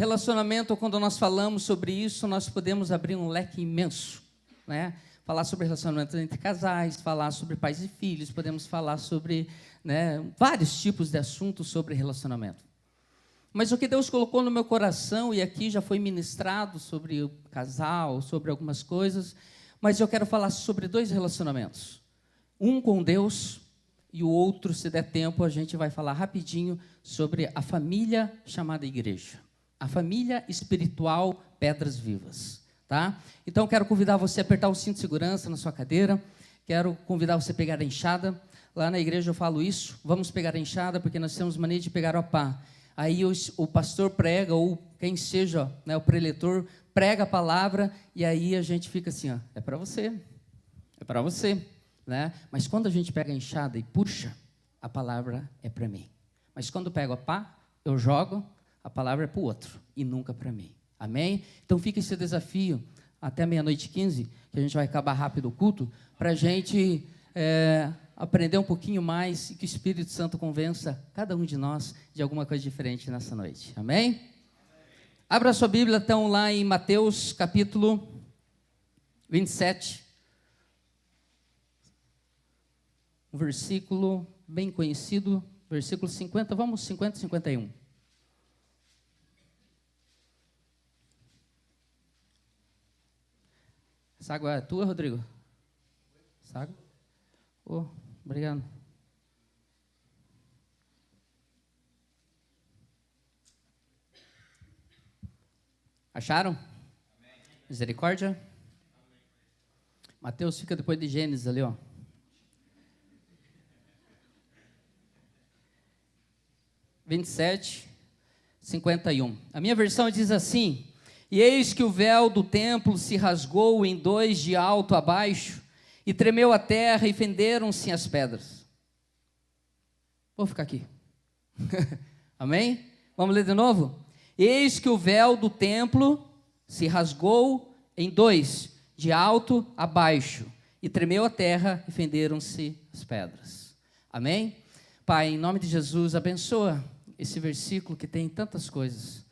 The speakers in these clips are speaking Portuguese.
Relacionamento, quando nós falamos sobre isso, nós podemos abrir um leque imenso, né? Falar sobre relacionamento entre casais, falar sobre pais e filhos, podemos falar sobre, né, vários tipos de assuntos sobre relacionamento. Mas o que Deus colocou no meu coração, e aqui já foi ministrado sobre o casal, sobre algumas coisas, mas eu quero falar sobre 2 relacionamentos. Um com Deus e o outro, se der tempo, a gente vai falar rapidinho sobre a família chamada igreja. A família espiritual Pedras Vivas, tá? Então, quero convidar você a apertar o cinto de segurança na sua cadeira, quero convidar você a pegar a enxada. Lá na igreja eu falo isso, vamos pegar a enxada, porque nós temos mania de pegar o pá. Aí o pastor prega, ou quem seja, né, o preletor, prega a palavra, e aí a gente fica assim, ó, é para você, né? Mas quando a gente pega a enxada e puxa, a palavra é para mim. Mas quando pego a pá, eu jogo, a palavra é para o outro, e nunca para mim. Amém? Então fica esse desafio, até 00:15, que a gente vai acabar rápido o culto, para a gente aprender um pouquinho mais e que o Espírito Santo convença cada um de nós de alguma coisa diferente nessa noite. Amém? Abra sua Bíblia, então, lá em Mateus, capítulo 27. Um versículo bem conhecido, versículo 50, vamos, 50 e 51. Essa água é tua, Rodrigo? Essa água? Oh, obrigado. Acharam? Amém. Misericórdia? Amém. Mateus fica depois de Gênesis ali, ó. (27, 51). A minha versão diz assim: e eis que o véu do templo se rasgou em 2 de alto a baixo, e tremeu a terra, e fenderam-se as pedras. Vou ficar aqui. Amém? Vamos ler de novo? Eis que o véu do templo se rasgou em 2, de alto a baixo, e tremeu a terra, e fenderam-se as pedras. Amém? Pai, em nome de Jesus, abençoa esse versículo que tem tantas coisas.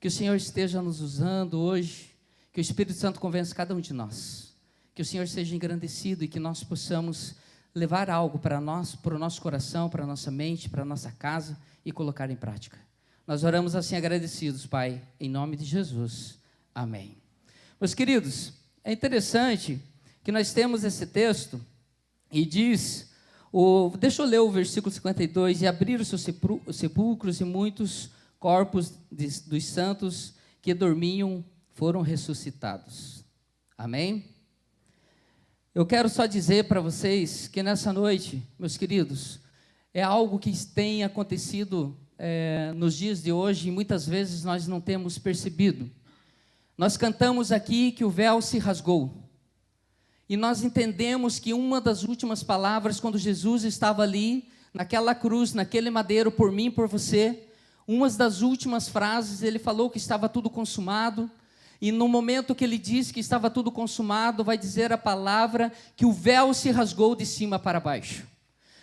Que o Senhor esteja nos usando hoje, que o Espírito Santo convença cada um de nós. Que o Senhor seja engrandecido e que nós possamos levar algo para nós, para o nosso coração, para a nossa mente, para a nossa casa e colocar em prática. Nós oramos assim agradecidos, Pai, em nome de Jesus. Amém. Meus queridos, é interessante que nós temos esse texto e diz, deixa eu ler o versículo 52, e abriram os seus sepulcros e muitos corpos dos santos que dormiam foram ressuscitados. Amém? Eu quero só dizer para vocês que nessa noite, meus queridos, é algo que tem acontecido nos dias de hoje e muitas vezes nós não temos percebido. Nós cantamos aqui que o véu se rasgou. E nós entendemos que uma das últimas palavras, quando Jesus estava ali, naquela cruz, naquele madeiro, por mim e por você, uma das últimas frases, ele falou que estava tudo consumado. E no momento que ele diz que estava tudo consumado, vai dizer a palavra que o véu se rasgou de cima para baixo.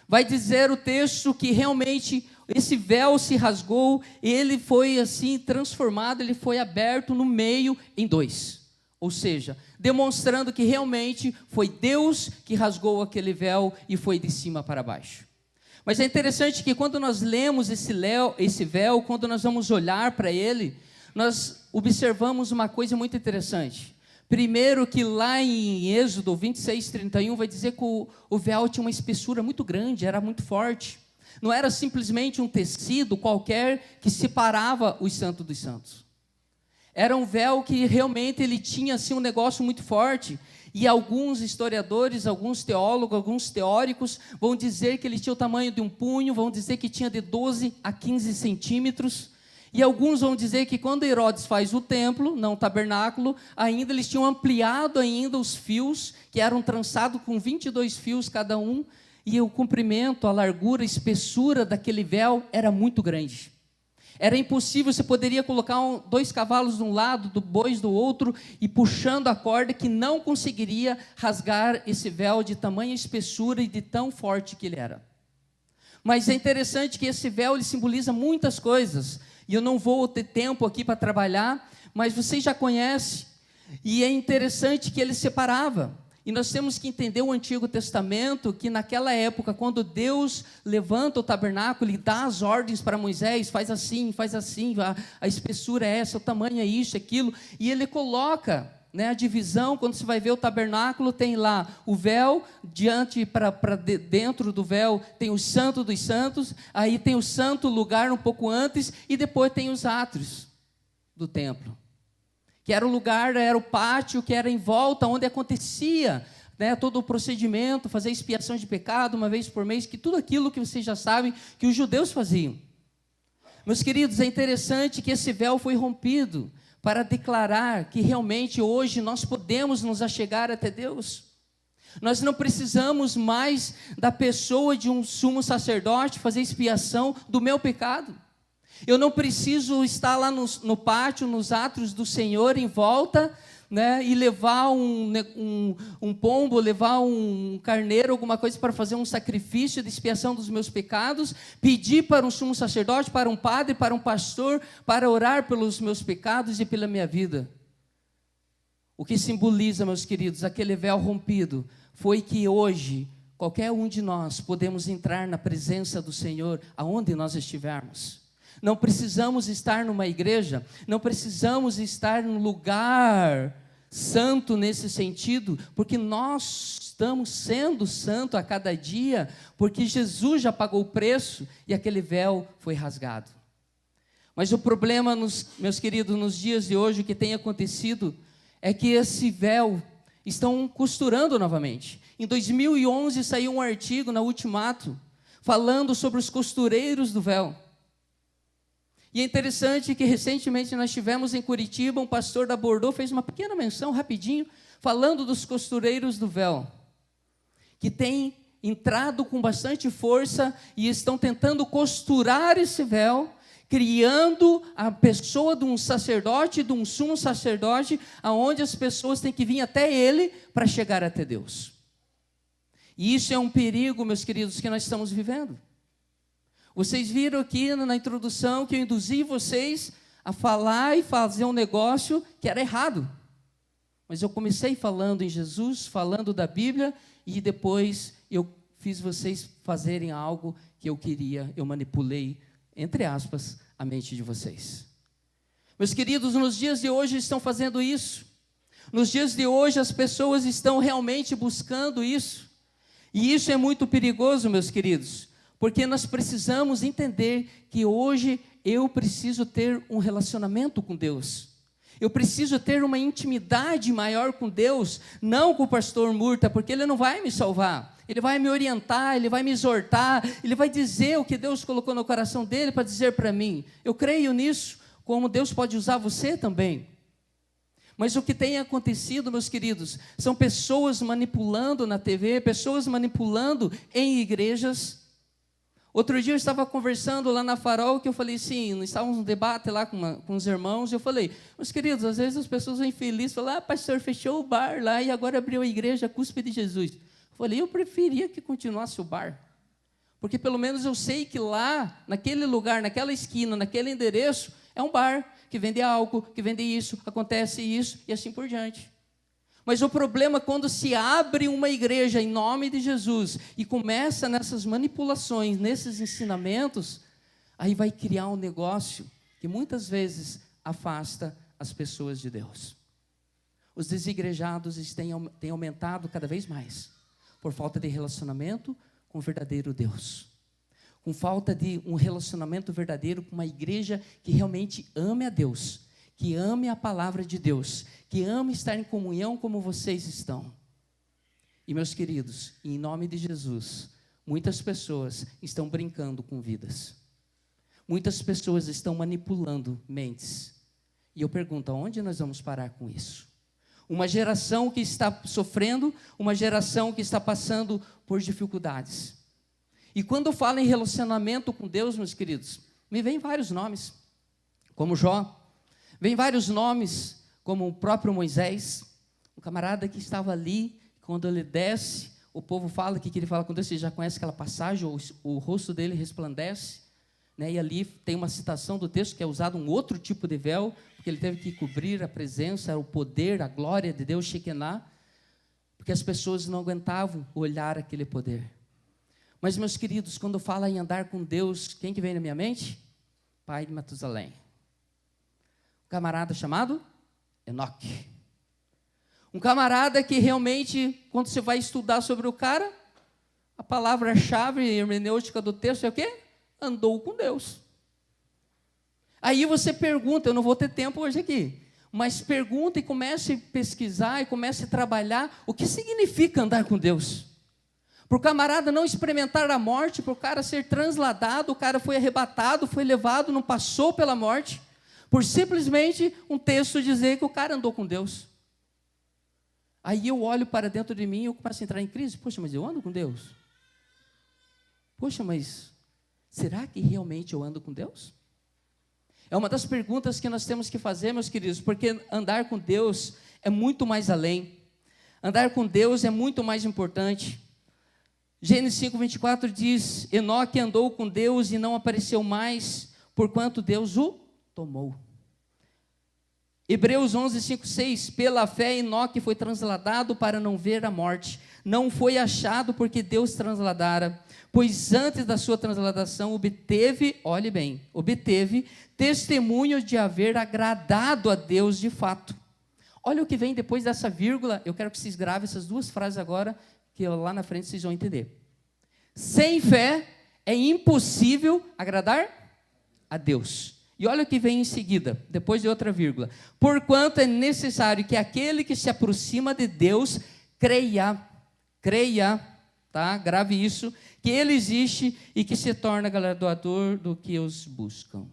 Vai dizer o texto que realmente esse véu se rasgou, ele foi assim transformado, ele foi aberto no meio em 2. Ou seja, demonstrando que realmente foi Deus que rasgou aquele véu e foi de cima para baixo. Mas é interessante que quando nós lemos esse véu, quando nós vamos olhar para ele, nós observamos uma coisa muito interessante. Primeiro que lá em Êxodo 26, 31, vai dizer que o véu tinha uma espessura muito grande, era muito forte. Não era simplesmente um tecido qualquer que separava os santos dos santos. Era um véu que realmente ele tinha assim, um negócio muito forte. E alguns historiadores, alguns teólogos, alguns teóricos vão dizer que ele tinha o tamanho de um punho, vão dizer que tinha de 12 a 15 centímetros. E alguns vão dizer que quando Herodes faz o templo, não o tabernáculo, ainda eles tinham ampliado ainda os fios, que eram trançados com 22 fios cada um, e o comprimento, a largura, a espessura daquele véu era muito grande. Era impossível, você poderia colocar 2 cavalos de um lado, bois do outro, e puxando a corda que não conseguiria rasgar esse véu de tamanha espessura e de tão forte que ele era. Mas é interessante que esse véu ele simboliza muitas coisas. E eu não vou ter tempo aqui para trabalhar, mas vocês já conhecem. E é interessante que ele separava. E nós temos que entender o Antigo Testamento, que naquela época, quando Deus levanta o tabernáculo e dá as ordens para Moisés, faz assim, a espessura é essa, o tamanho é isso, aquilo, e ele coloca, né, a divisão. Quando você vai ver o tabernáculo, tem lá o véu, dentro do véu tem o santo dos santos, aí tem o santo lugar um pouco antes, e depois tem os átrios do templo, que era o lugar, era o pátio, que era em volta, onde acontecia, né, todo o procedimento, fazer expiação de pecado uma vez por mês, que tudo aquilo que vocês já sabem que os judeus faziam. Meus queridos, é interessante que esse véu foi rompido para declarar que realmente hoje nós podemos nos achegar até Deus. Nós não precisamos mais da pessoa de um sumo sacerdote fazer expiação do meu pecado. Eu não preciso estar lá no pátio, nos átrios do Senhor, em volta, né, e levar um pombo, levar um carneiro, alguma coisa para fazer um sacrifício de expiação dos meus pecados, pedir para um sumo sacerdote, para um padre, para um pastor, para orar pelos meus pecados e pela minha vida. O que simboliza, meus queridos, aquele véu rompido, foi que hoje, qualquer um de nós podemos entrar na presença do Senhor, aonde nós estivermos. Não precisamos estar numa igreja, não precisamos estar num lugar santo nesse sentido, porque nós estamos sendo santo a cada dia, porque Jesus já pagou o preço e aquele véu foi rasgado. Mas o problema, meus queridos, nos dias de hoje, o que tem acontecido é que esse véu estão costurando novamente. Em 2011 saiu um artigo na Ultimato falando sobre os costureiros do véu. E é interessante que recentemente nós tivemos em Curitiba, um pastor da Bordeaux fez uma pequena menção, rapidinho, falando dos costureiros do véu, que têm entrado com bastante força e estão tentando costurar esse véu, criando a pessoa de um sacerdote, de um sumo sacerdote, aonde as pessoas têm que vir até ele para chegar até Deus. E isso é um perigo, meus queridos, que nós estamos vivendo. Vocês viram aqui na introdução que eu induzi vocês a falar e fazer um negócio que era errado. Mas eu comecei falando em Jesus, falando da Bíblia, e depois eu fiz vocês fazerem algo que eu queria, eu manipulei, entre aspas, a mente de vocês. Meus queridos, nos dias de hoje estão fazendo isso. Nos dias de hoje as pessoas estão realmente buscando isso. E isso é muito perigoso, meus queridos. Porque nós precisamos entender que hoje eu preciso ter um relacionamento com Deus. Eu preciso ter uma intimidade maior com Deus, não com o pastor Murta, porque ele não vai me salvar. Ele vai me orientar, ele vai me exortar, ele vai dizer o que Deus colocou no coração dele para dizer para mim. Eu creio nisso, como Deus pode usar você também. Mas o que tem acontecido, meus queridos, são pessoas manipulando na TV, pessoas manipulando em igrejas. Outro dia eu estava conversando lá na Farol, que eu falei assim, nós estávamos num debate lá com os irmãos, e eu falei, meus queridos, às vezes as pessoas vêm felizes, falam, pastor, fechou o bar lá e agora abriu a igreja Cuspe de Jesus. Eu falei, eu preferia que continuasse o bar, porque pelo menos eu sei que lá, naquele lugar, naquela esquina, naquele endereço, é um bar que vende álcool, que vende isso, acontece isso e assim por diante. Mas o problema é quando se abre uma igreja em nome de Jesus e começa nessas manipulações, nesses ensinamentos, aí vai criar um negócio que muitas vezes afasta as pessoas de Deus. Os desigrejados têm aumentado cada vez mais, por falta de relacionamento com o verdadeiro Deus. Com falta de um relacionamento verdadeiro com uma igreja que realmente ame a Deus, que ame a palavra de Deus, que ame estar em comunhão como vocês estão. E meus queridos, em nome de Jesus, muitas pessoas estão brincando com vidas. Muitas pessoas estão manipulando mentes. E eu pergunto, aonde nós vamos parar com isso? Uma geração que está sofrendo, uma geração que está passando por dificuldades. E quando eu falo em relacionamento com Deus, meus queridos, me vêm vários nomes, como Jó. Vem vários nomes, como o próprio Moisés, um camarada que estava ali, quando ele desce, o povo fala que ele fala com Deus, você já conhece aquela passagem, o rosto dele resplandece, né? E ali tem uma citação do texto que é usado um outro tipo de véu, porque ele teve que cobrir a presença, o poder, a glória de Deus, Shekinah, porque as pessoas não aguentavam olhar aquele poder. Mas, meus queridos, quando fala em andar com Deus, quem que vem na minha mente? Pai de Matusalém. Um camarada chamado Enoque. Um camarada que realmente, quando você vai estudar sobre o cara, a palavra-chave hermenêutica do texto é o quê? Andou com Deus. Aí você pergunta, eu não vou ter tempo hoje aqui, mas pergunta e comece a pesquisar e comece a trabalhar o que significa andar com Deus. Para o camarada não experimentar a morte, para o cara ser transladado, o cara foi arrebatado, foi levado, não passou pela morte, por simplesmente um texto dizer que o cara andou com Deus. Aí eu olho para dentro de mim e eu começo a entrar em crise. Poxa, mas eu ando com Deus? Poxa, mas será que realmente eu ando com Deus? É uma das perguntas que nós temos que fazer, meus queridos, porque andar com Deus é muito mais além. Andar com Deus é muito mais importante. Gênesis 5:24 diz: Enoque andou com Deus e não apareceu mais, porquanto Deus o tomou. Hebreus 11:5-6, pela fé Enoque foi transladado para não ver a morte. Não foi achado porque Deus transladara, pois antes da sua transladação obteve, olhe bem, obteve testemunho de haver agradado a Deus de fato. Olha o que vem depois dessa vírgula, eu quero que vocês gravem essas duas frases agora, que lá na frente vocês vão entender. Sem fé é impossível agradar a Deus. E olha o que vem em seguida, depois de outra vírgula. Porquanto é necessário que aquele que se aproxima de Deus creia, tá? Grave isso, que Ele existe e que se torna galardoador do que os buscam.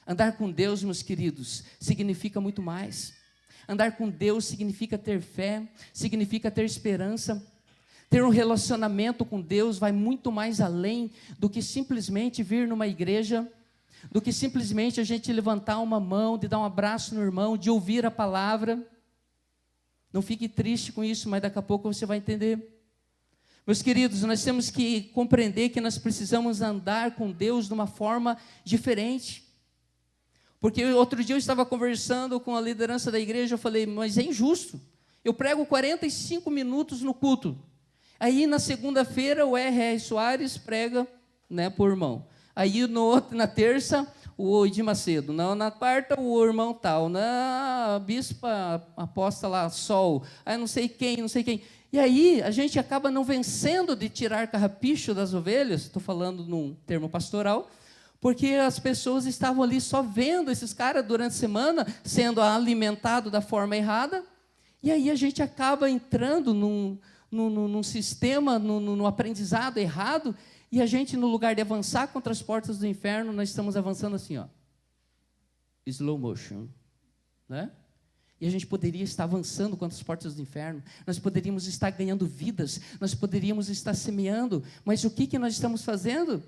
Andar com Deus, meus queridos, significa muito mais. Andar com Deus significa ter fé, significa ter esperança. Ter um relacionamento com Deus vai muito mais além do que simplesmente vir numa igreja, do que simplesmente a gente levantar uma mão, de dar um abraço no irmão, de ouvir a palavra. Não fique triste com isso, mas daqui a pouco você vai entender. Meus queridos, nós temos que compreender que nós precisamos andar com Deus de uma forma diferente. Porque outro dia eu estava conversando com a liderança da igreja, eu falei, mas é injusto. Eu prego 45 minutos no culto. Aí na segunda-feira o R.R. Soares prega, né, por irmão. Aí na terça o Edir Macedo. Na quarta o irmão tal. Na bispa aposta lá, Sol. Aí não sei quem. E aí a gente acaba não vencendo de tirar carrapicho das ovelhas, estou falando num termo pastoral, porque as pessoas estavam ali só vendo esses caras durante a semana, sendo alimentado da forma errada, e aí a gente acaba entrando num sistema, num aprendizado errado, e a gente, no lugar de avançar contra as portas do inferno, nós estamos avançando assim, ó, slow motion, né? E a gente poderia estar avançando contra as portas do inferno, nós poderíamos estar ganhando vidas, nós poderíamos estar semeando, mas o que nós estamos fazendo?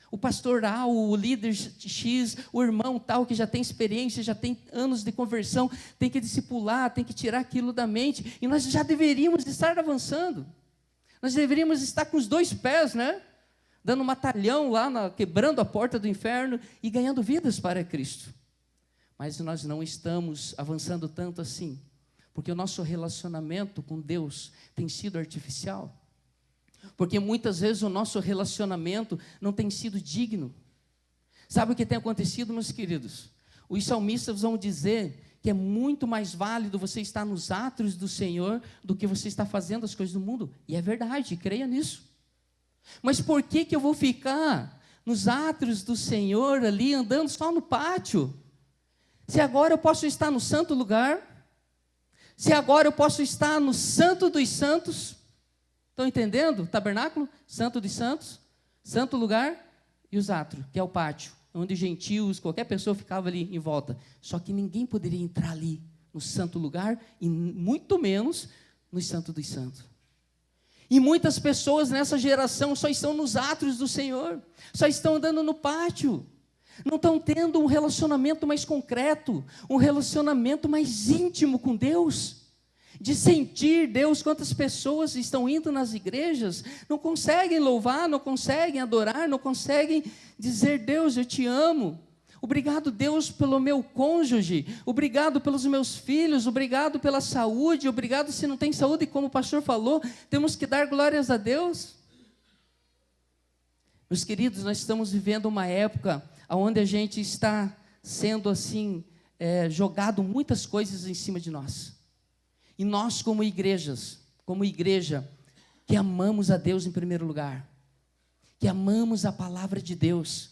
O pastor A, o líder X, o irmão tal, que já tem experiência, já tem anos de conversão, tem que discipular, tem que tirar aquilo da mente, e nós já deveríamos estar avançando, nós deveríamos estar com os dois pés, né? Dando um matalhão lá, quebrando a porta do inferno e ganhando vidas para Cristo. Mas nós não estamos avançando tanto assim, porque o nosso relacionamento com Deus tem sido artificial. Porque muitas vezes o nosso relacionamento não tem sido digno. Sabe o que tem acontecido, meus queridos? Os salmistas vão dizer que é muito mais válido você estar nos átrios do Senhor do que você estar fazendo as coisas do mundo. E é verdade, creia nisso. Mas por que eu vou ficar nos átrios do Senhor ali, andando só no pátio? Se agora eu posso estar no santo lugar, se agora eu posso estar no santo dos santos, estão entendendo? Tabernáculo, santo dos santos, santo lugar e os átrios, que é o pátio, onde gentios, qualquer pessoa ficava ali em volta. Só que ninguém poderia entrar ali no santo lugar e muito menos no santo dos santos. E muitas pessoas nessa geração só estão nos átrios do Senhor, só estão andando no pátio, não estão tendo um relacionamento mais concreto, um relacionamento mais íntimo com Deus. de sentir Deus. Quantas pessoas estão indo nas igrejas, não conseguem louvar, não conseguem adorar, não conseguem dizer: Deus, eu te amo. Obrigado, Deus, pelo meu cônjuge, obrigado pelos meus filhos, obrigado pela saúde, obrigado se não tem saúde, como o pastor falou, temos que dar glórias a Deus. Meus queridos, nós estamos vivendo uma época onde a gente está sendo assim, jogado muitas coisas em cima de nós. E nós como igreja, que amamos a Deus em primeiro lugar, que amamos a palavra de Deus,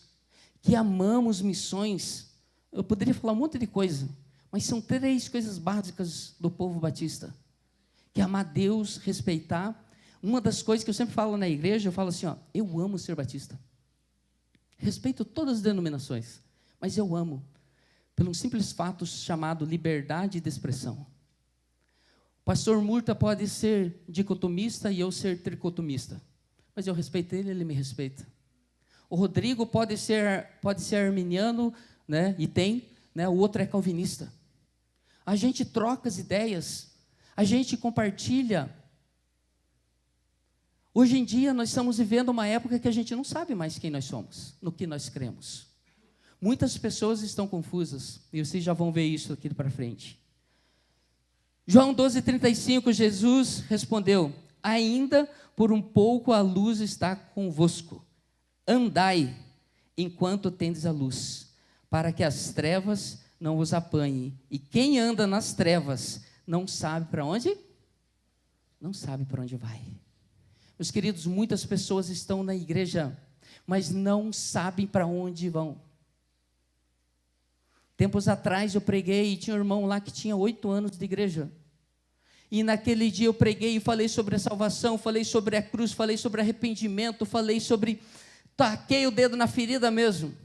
que amamos missões, eu poderia falar um monte de coisa, mas são 3 coisas básicas do povo batista, que é amar Deus, respeitar. Uma das coisas que eu sempre falo na igreja, eu falo assim, eu amo ser batista, respeito todas as denominações, mas eu amo, pelo simples fato chamado liberdade de expressão. O pastor Murta pode ser dicotomista e eu ser tricotomista, mas eu respeito ele, ele me respeita. O Rodrigo pode ser arminiano, né, e tem, né, o outro é calvinista. A gente troca as ideias, a gente compartilha. Hoje em dia nós estamos vivendo uma época que a gente não sabe mais quem nós somos, no que nós cremos. Muitas pessoas estão confusas, e vocês já vão ver isso aqui para frente. João 12:35, Jesus respondeu: ainda por um pouco a luz está convosco. Andai enquanto tendes a luz, para que as trevas não vos apanhem. E quem anda nas trevas não sabe para onde? Não sabe para onde vai. Meus queridos, muitas pessoas estão na igreja, mas não sabem para onde vão. Tempos atrás eu preguei e tinha um irmão lá que tinha 8 anos de igreja. E naquele dia eu preguei e falei sobre a salvação, falei sobre a cruz, falei sobre arrependimento, falei sobre... taquei o dedo na ferida mesmo.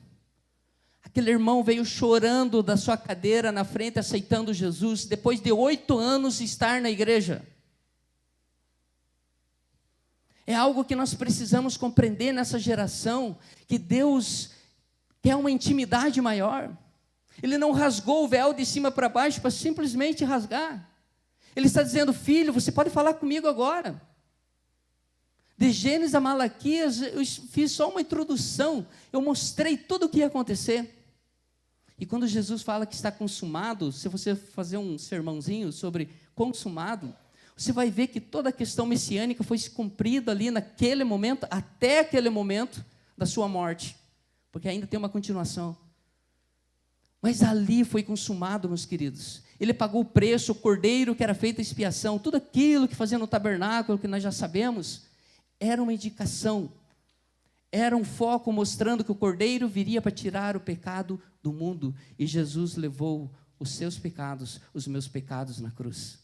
Aquele irmão veio chorando da sua cadeira na frente, aceitando Jesus, depois de 8 anos estar na igreja. É algo que nós precisamos compreender nessa geração, que Deus quer uma intimidade maior. Ele não rasgou o véu de cima para baixo para simplesmente rasgar. Ele está dizendo: filho, você pode falar comigo agora. De Gênesis a Malaquias, eu fiz só uma introdução, eu mostrei tudo o que ia acontecer. E quando Jesus fala que está consumado, se você fazer um sermãozinho sobre consumado, você vai ver que toda a questão messiânica foi cumprida ali naquele momento, até aquele momento da sua morte, porque ainda tem uma continuação. Mas ali foi consumado, meus queridos. Ele pagou o preço, o cordeiro que era feito a expiação, tudo aquilo que fazia no tabernáculo, que nós já sabemos, era uma indicação, era um foco mostrando que o cordeiro viria para tirar o pecado do mundo, e Jesus levou os seus pecados, os meus pecados na cruz.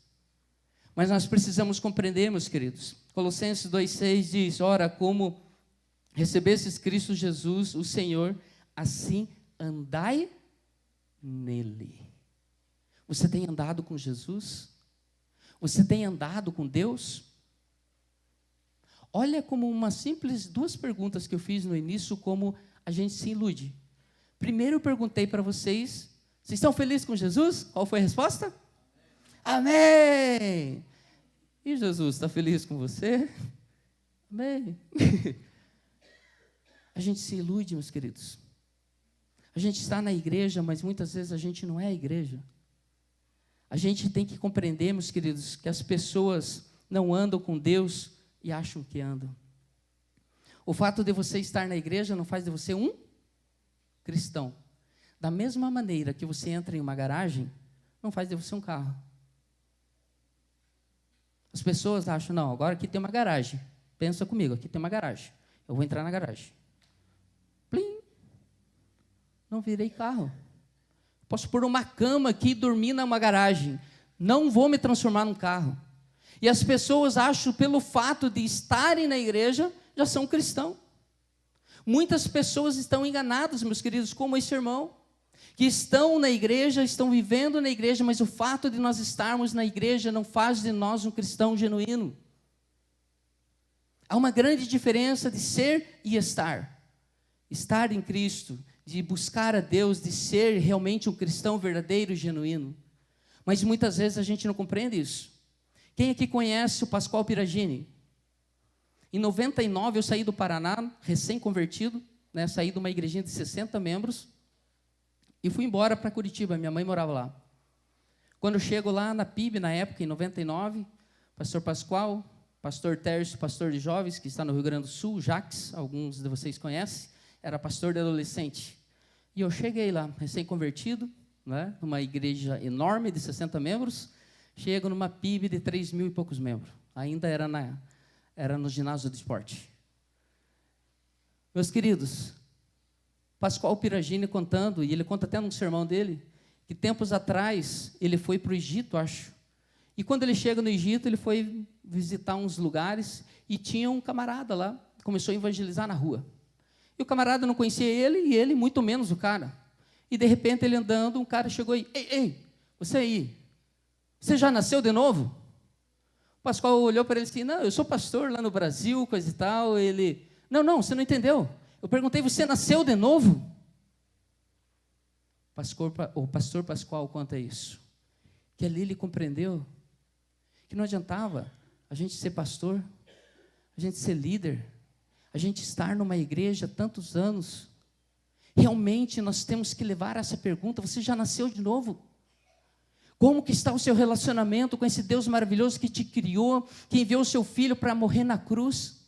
Mas nós precisamos compreender, meus queridos, Colossenses 2,6 diz: ora, como recebestes Cristo Jesus, o Senhor, assim andai nele. Você tem andado com Jesus? Você tem andado com Deus? Olha como uma simples 2 perguntas que eu fiz no início, como a gente se ilude. Primeiro eu perguntei para vocês: vocês estão felizes com Jesus? Qual foi a resposta? Amém! E Jesus, está feliz com você? Amém! A gente se ilude, meus queridos. A gente está na igreja, mas muitas vezes a gente não é a igreja. A gente tem que compreender, meus queridos, que as pessoas não andam com Deus e acham que andam. O fato de você estar na igreja não faz de você um cristão. Da mesma maneira que você entra em uma garagem, não faz de você um carro. As pessoas acham: não, agora aqui tem uma garagem. Pensa comigo, aqui tem uma garagem. Eu vou entrar na garagem. Plim. Não virei carro. Posso pôr uma cama aqui e dormir numa garagem. Não vou me transformar num carro. E as pessoas acham, pelo fato de estarem na igreja, já são cristãos. Muitas pessoas estão enganadas, meus queridos, como esse irmão, que estão na igreja, estão vivendo na igreja, mas o fato de nós estarmos na igreja não faz de nós um cristão genuíno. Há uma grande diferença de ser e estar. Estar em Cristo, de buscar a Deus, de ser realmente um cristão verdadeiro e genuíno. Mas muitas vezes a gente não compreende isso. Quem aqui conhece o Pascoal Piragini? Em 99 eu saí do Paraná, recém-convertido, né, saí de uma igrejinha de 60 membros e fui embora para Curitiba, minha mãe morava lá. Quando eu chego lá na PIB, na época, em 99, pastor Pascoal, pastor Tércio, pastor de jovens, que está no Rio Grande do Sul, Jaques, alguns de vocês conhecem, era pastor de adolescente. E eu cheguei lá, recém-convertido, né, numa igreja enorme de 60 membros, chego numa PIB de 3.000 e poucos membros. Ainda era no ginásio do esporte. Meus queridos, Pascoal Piragini contando, e ele conta até num sermão dele, que tempos atrás ele foi para o Egito, acho. E quando ele chega no Egito, ele foi visitar uns lugares e tinha um camarada lá, começou a evangelizar na rua. E o camarada não conhecia ele e ele muito menos o cara. E de repente ele andando, um cara chegou aí, ei, você aí, você já nasceu de novo? O Pascoal olhou para ele e disse, não, eu sou pastor lá no Brasil, coisa e tal. Ele, não, você não entendeu. Eu perguntei, você nasceu de novo? O pastor Pascoal conta isso, que ali ele compreendeu que não adiantava a gente ser pastor, a gente ser líder, a gente estar numa igreja há tantos anos. Realmente nós temos que levar essa pergunta, você já nasceu de novo? Como que está o seu relacionamento com esse Deus maravilhoso que te criou, que enviou o seu filho para morrer na cruz?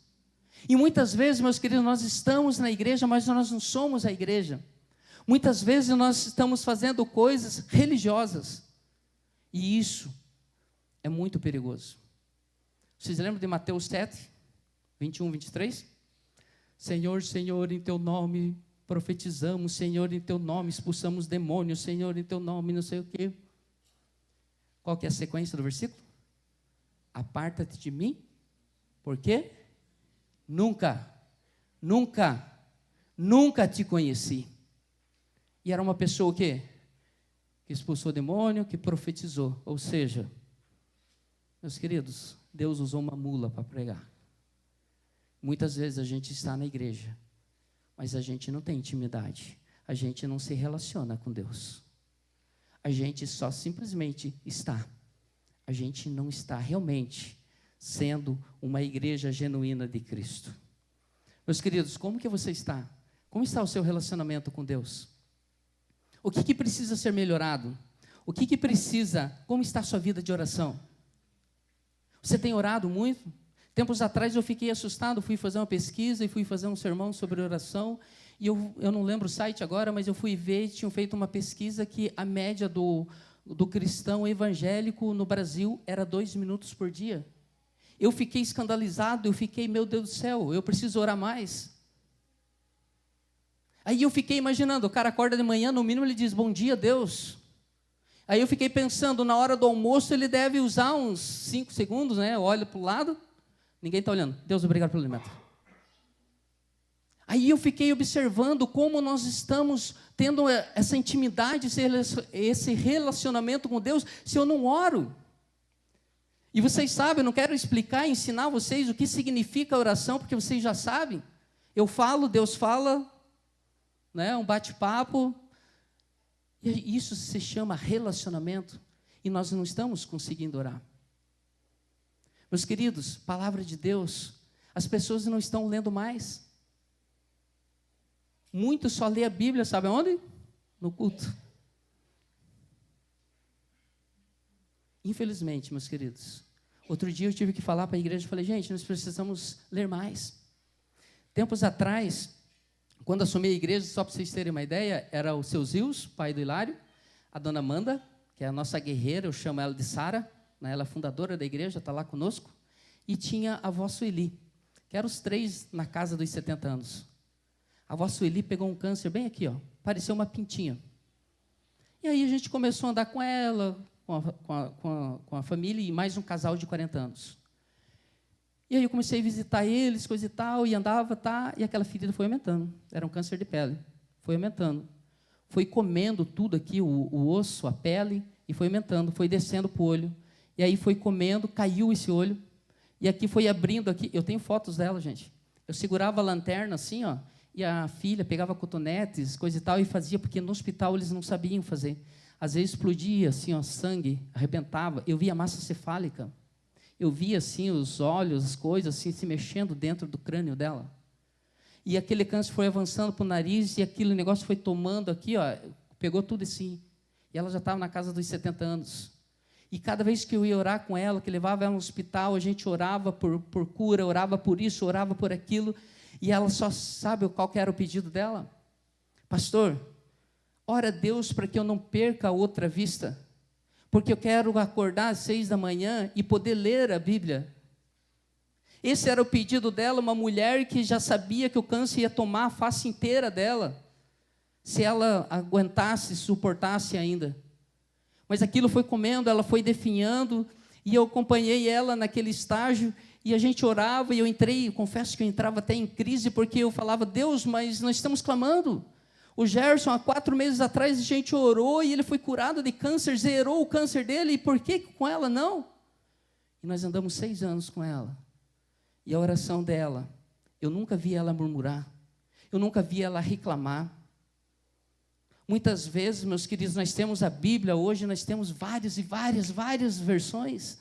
E muitas vezes, meus queridos, nós estamos na igreja, mas nós não somos a igreja. Muitas vezes nós estamos fazendo coisas religiosas. E isso é muito perigoso. Vocês lembram de Mateus 7, 21, 23? Senhor, Senhor, em teu nome profetizamos, Senhor, em teu nome expulsamos demônios, Senhor, em teu nome não sei o quê. Qual que é a sequência do versículo? Aparta-te de mim, porque nunca te conheci. E era uma pessoa o quê? Que expulsou demônio, que profetizou. Ou seja, meus queridos, Deus usou uma mula para pregar. Muitas vezes a gente está na igreja, mas a gente não tem intimidade. A gente não se relaciona com Deus. A gente só simplesmente está. A gente não está realmente sendo uma igreja genuína de Cristo. Meus queridos, como que você está? Como está o seu relacionamento com Deus? O que precisa ser melhorado? O que precisa? Como está a sua vida de oração? Você tem orado muito? Tempos atrás eu fiquei assustado, fui fazer uma pesquisa e fui fazer um sermão sobre oração. E eu não lembro o site agora, mas eu fui ver, tinham feito uma pesquisa que a média do cristão evangélico no Brasil era 2 minutos por dia. Eu fiquei escandalizado, meu Deus do céu, eu preciso orar mais. Aí eu fiquei imaginando, o cara acorda de manhã, no mínimo ele diz, bom dia, Deus. Aí eu fiquei pensando, na hora do almoço ele deve usar uns 5 segundos, né? Olha para o lado, ninguém está olhando. Deus, obrigado pelo alimento. Aí eu fiquei observando como nós estamos tendo essa intimidade, esse relacionamento com Deus, se eu não oro. E vocês sabem, eu não quero explicar, ensinar vocês o que significa a oração, porque vocês já sabem. Eu falo, Deus fala, né, um bate-papo. E isso se chama relacionamento. E nós não estamos conseguindo orar. Meus queridos, palavra de Deus, as pessoas não estão lendo mais. Muitos só lê a Bíblia, sabe aonde? No culto. Infelizmente, meus queridos. Outro dia eu tive que falar para a igreja, falei, gente, nós precisamos ler mais. Tempos atrás, quando assumi a igreja, só para vocês terem uma ideia, era o seu Zils, pai do Hilário, a dona Amanda, que é a nossa guerreira, eu chamo ela de Sara, né, ela é fundadora da igreja, está lá conosco, e tinha a avó Sueli, que eram os 3 na casa dos 70 anos. A avó Sueli pegou um câncer bem aqui, ó, pareceu uma pintinha. E aí a gente começou a andar com ela, com a família e mais um casal de 40 anos. E aí eu comecei a visitar eles, coisa e tal, e andava, tá, e aquela ferida foi aumentando. Era um câncer de pele, foi aumentando. Foi comendo tudo aqui, o osso, a pele, e foi aumentando, foi descendo para o olho. E aí foi comendo, caiu esse olho, e aqui foi abrindo, aqui. Eu tenho fotos dela, gente. Eu segurava a lanterna assim, ó, e a filha pegava cotonetes, coisa e tal, e fazia, porque no hospital eles não sabiam fazer. Às vezes explodia, assim, ó, sangue, arrebentava. Eu via massa cefálica. eu via assim os olhos, as coisas assim se mexendo dentro do crânio dela. E aquele câncer foi avançando para o nariz e aquele negócio foi tomando aqui, ó, pegou tudo assim. E ela já estava na casa dos 70 anos. E cada vez que eu ia orar com ela, que levava ela no hospital, a gente orava por cura, orava por isso, orava por aquilo. E ela só sabe qual que era o pedido dela? Pastor, ora a Deus para que eu não perca a outra vista. Porque eu quero acordar às 6 da manhã e poder ler a Bíblia. Esse era o pedido dela, uma mulher que já sabia que o câncer ia tomar a face inteira dela, se ela aguentasse, suportasse ainda. Mas aquilo foi comendo, ela foi definhando, e eu acompanhei ela naquele estágio, e a gente orava, e eu entrei, confesso que eu entrava até em crise, porque eu falava, Deus, mas nós estamos clamando. O Gerson, há 4 meses atrás, a gente orou, e ele foi curado de câncer, zerou o câncer dele, e por que com ela não? E nós andamos 6 anos com ela. E a oração dela, eu nunca vi ela murmurar, eu nunca vi ela reclamar. Muitas vezes, meus queridos, nós temos a Bíblia, hoje nós temos várias versões,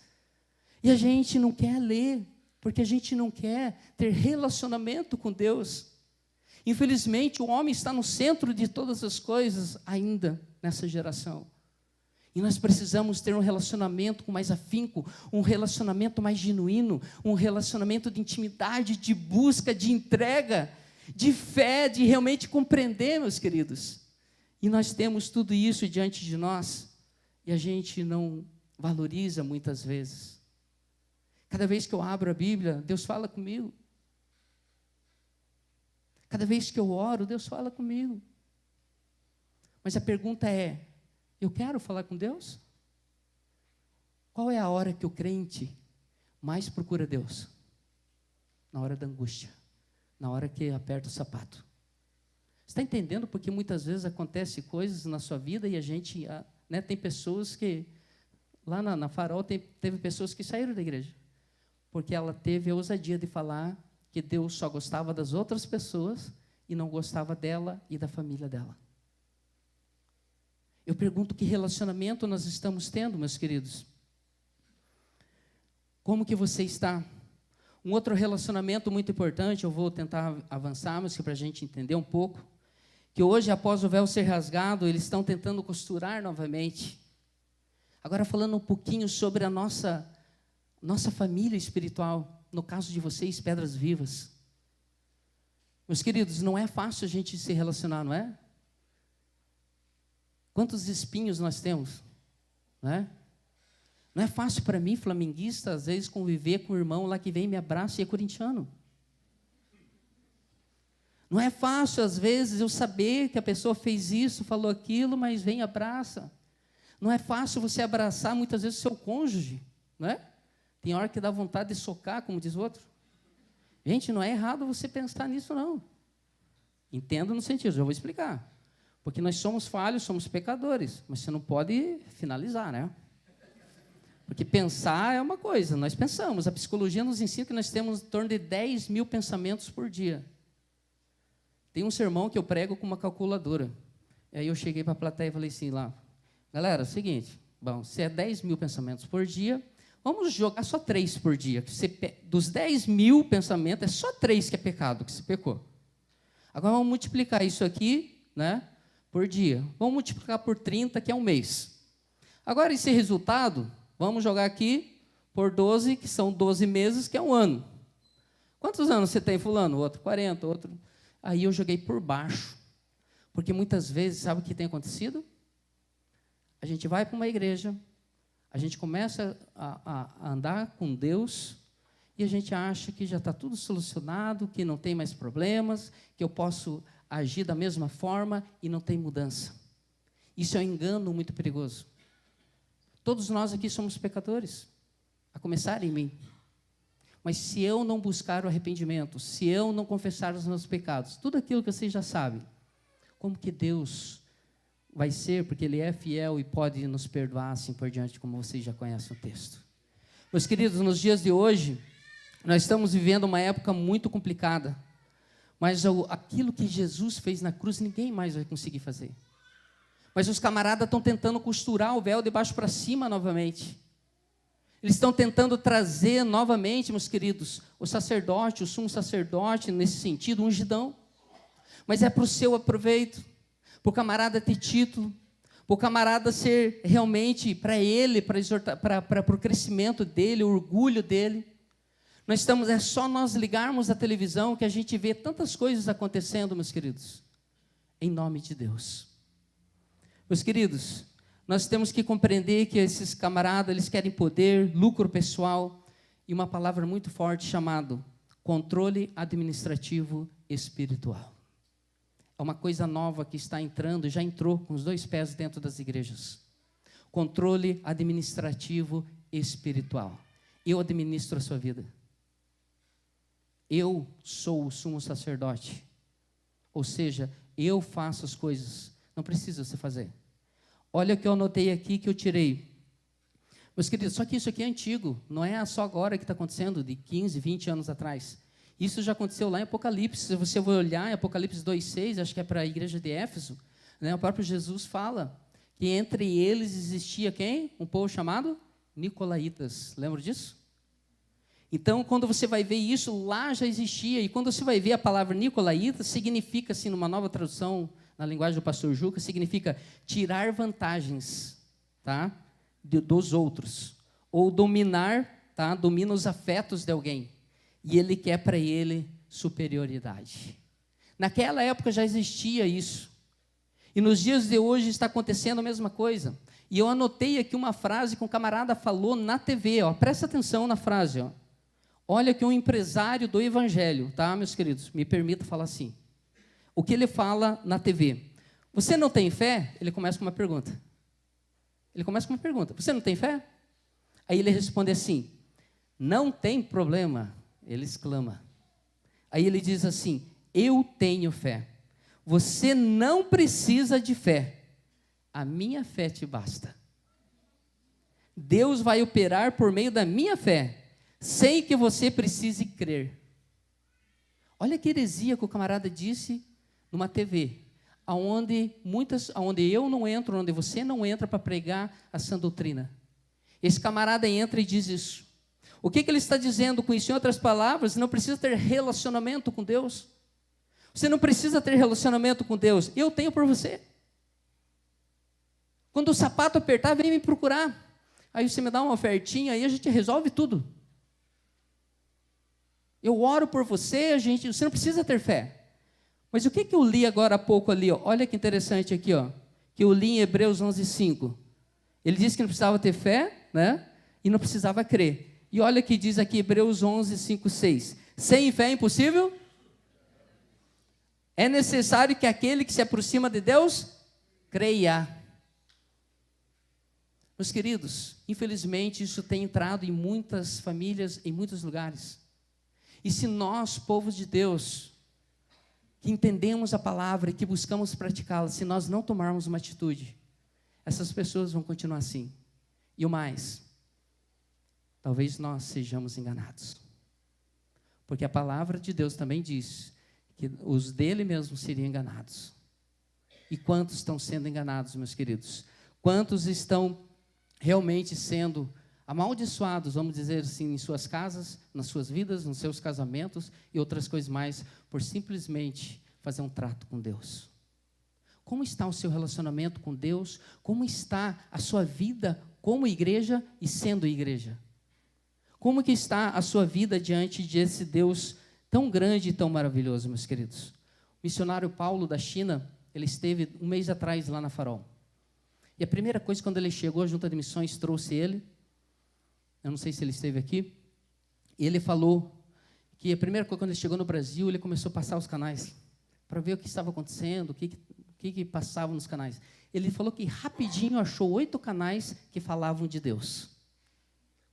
e a gente não quer ler, porque a gente não quer ter relacionamento com Deus. Infelizmente, o homem está no centro de todas as coisas ainda nessa geração. E nós precisamos ter um relacionamento com mais afinco, um relacionamento mais genuíno, um relacionamento de intimidade, de busca, de entrega, de fé, de realmente compreender, meus queridos. E nós temos tudo isso diante de nós, e a gente não valoriza muitas vezes. Cada vez que eu abro a Bíblia, Deus fala comigo. Cada vez que eu oro, Deus fala comigo. Mas a pergunta é, eu quero falar com Deus? Qual é a hora que o crente mais procura Deus? Na hora da angústia, na hora que aperta o sapato. Você está entendendo porque muitas vezes acontecem coisas na sua vida e a gente, né, tem pessoas que, lá na Farol, teve pessoas que saíram da igreja, porque ela teve a ousadia de falar que Deus só gostava das outras pessoas e não gostava dela e da família dela. Eu pergunto que relacionamento nós estamos tendo, meus queridos? Como que você está? Um outro relacionamento muito importante, eu vou tentar avançar, mas para a gente entender um pouco, que hoje, após o véu ser rasgado, eles estão tentando costurar novamente. Agora, falando um pouquinho sobre a nossa família espiritual, no caso de vocês, Pedras Vivas. Meus queridos, não é fácil a gente se relacionar, não é? Quantos espinhos nós temos, não é? Não é fácil para mim, flamenguista, às vezes conviver com o irmão lá que vem e me abraça e é corintiano. Não é fácil, às vezes, eu saber que a pessoa fez isso, falou aquilo, mas vem e abraça. Não é fácil você abraçar, muitas vezes, o seu cônjuge, não é? Tem hora que dá vontade de socar, como diz o outro. Gente, não é errado você pensar nisso, não. Entendo no sentido, já vou explicar. Porque nós somos falhos, somos pecadores, mas você não pode finalizar, né? Porque pensar é uma coisa, nós pensamos. A psicologia nos ensina que nós temos em torno de 10 mil pensamentos por dia. Tem um sermão que eu prego com uma calculadora. E aí eu cheguei para a plateia e falei assim lá, galera, é o seguinte, bom, se é 10 mil pensamentos por dia, vamos jogar só 3 por dia. Que você, dos 10 mil pensamentos, é só 3 que é pecado, que você pecou. Agora vamos multiplicar isso aqui, né? Por dia. Vamos multiplicar por 30, que é um mês. Agora, esse resultado, vamos jogar aqui por 12, que são 12 meses, que é um ano. Quantos anos você tem, fulano? Outro 40, outro... Aí eu joguei por baixo. Porque muitas vezes, sabe o que tem acontecido? A gente vai para uma igreja, a gente começa a andar com Deus, e a gente acha que já está tudo solucionado, que não tem mais problemas, que eu posso agir da mesma forma e não tem mudança. Isso é um engano muito perigoso. Todos nós aqui somos pecadores, a começar em mim. Mas se eu não buscar o arrependimento, se eu não confessar os meus pecados, tudo aquilo que vocês já sabem, como que Deus vai ser? Porque Ele é fiel e pode nos perdoar assim por diante, como vocês já conhecem o texto. Meus queridos, nos dias de hoje, nós estamos vivendo uma época muito complicada. Mas aquilo que Jesus fez na cruz, ninguém mais vai conseguir fazer. Mas os camaradas estão tentando costurar o véu de baixo para cima novamente. Eles estão tentando trazer novamente, meus queridos, o sacerdote, o sumo sacerdote, nesse sentido, ungidão. Mas é para o seu aproveito, para o camarada ter título, para o camarada ser realmente, para ele, para o crescimento dele, o orgulho dele. É só nós ligarmos a televisão que a gente vê tantas coisas acontecendo, meus queridos, em nome de Deus. Meus queridos, nós temos que compreender que esses camaradas, eles querem poder, lucro pessoal, e uma palavra muito forte chamada controle administrativo espiritual. É uma coisa nova que está entrando, já entrou com os 2 pés dentro das igrejas. Controle administrativo espiritual. Eu administro a sua vida. Eu sou o sumo sacerdote. Ou seja, eu faço as coisas. Não precisa você fazer. Olha o que eu anotei aqui, que eu tirei. Meus queridos, só que isso aqui é antigo. Não é só agora que está acontecendo, de 15, 20 anos atrás. Isso já aconteceu lá em Apocalipse. Se você for olhar em Apocalipse 2,6, acho que é para a igreja de Éfeso, né, o próprio Jesus fala que entre eles existia quem? Um povo chamado Nicolaítas. Lembra disso? Então, quando você vai ver isso, lá já existia. E quando você vai ver a palavra Nicolaíta, significa, assim, numa nova tradução, na linguagem do pastor Juca, significa tirar vantagens, tá, dos outros. Ou dominar, tá, domina os afetos de alguém. E ele quer para ele superioridade. Naquela época já existia isso. E nos dias de hoje está acontecendo a mesma coisa. E eu anotei aqui uma frase que um camarada falou na TV. Ó. Presta atenção na frase. Ó. Olha que um empresário do evangelho, tá, meus queridos? Me permita falar assim. O que ele fala na TV? Você não tem fé? Ele começa com uma pergunta. Você não tem fé? Aí ele responde assim, não tem problema. Ele exclama. Aí ele diz assim, eu tenho fé. Você não precisa de fé. A minha fé te basta. Deus vai operar por meio da minha fé, sem que você precise crer. Olha que heresia que o camarada disse numa TV, onde eu não entro, onde você não entra para pregar a sã doutrina. Esse camarada entra e diz isso. O que ele está dizendo com isso? Em outras palavras, não precisa ter relacionamento com Deus. Você não precisa ter relacionamento com Deus. Eu tenho por você. Quando o sapato apertar, vem me procurar. Aí você me dá uma ofertinha, aí a gente resolve tudo. Eu oro por você, você não precisa ter fé. Mas o que eu li agora há pouco ali? Ó? Olha que interessante aqui, ó, que eu li em Hebreus 11:5. Ele disse que não precisava ter fé, né? E não precisava crer. E olha o que diz aqui Hebreus 11:5, 6. Sem fé é impossível? É necessário que aquele que se aproxima de Deus, creia. Meus queridos, infelizmente isso tem entrado em muitas famílias, em muitos lugares. E se nós, povos de Deus, que entendemos a palavra e que buscamos praticá-la, se nós não tomarmos uma atitude, essas pessoas vão continuar assim. E o mais, talvez nós sejamos enganados. Porque a palavra de Deus também diz que os dele mesmo seriam enganados. E quantos estão sendo enganados, meus queridos? Quantos estão realmente sendo amaldiçoados, vamos dizer assim, em suas casas, nas suas vidas, nos seus casamentos e outras coisas mais, por simplesmente fazer um trato com Deus? Como está o seu relacionamento com Deus? Como está a sua vida como igreja e sendo igreja? Como que está a sua vida diante desse Deus tão grande e tão maravilhoso, meus queridos? O missionário Paulo da China, ele esteve um mês atrás lá na Farol. E a primeira coisa, quando ele chegou, a junta de missões trouxe ele, eu não sei se ele esteve aqui, e ele falou que a primeira coisa, quando ele chegou no Brasil, ele começou a passar os canais, para ver o que estava acontecendo, o que passava nos canais. Ele falou que rapidinho achou 8 canais que falavam de Deus.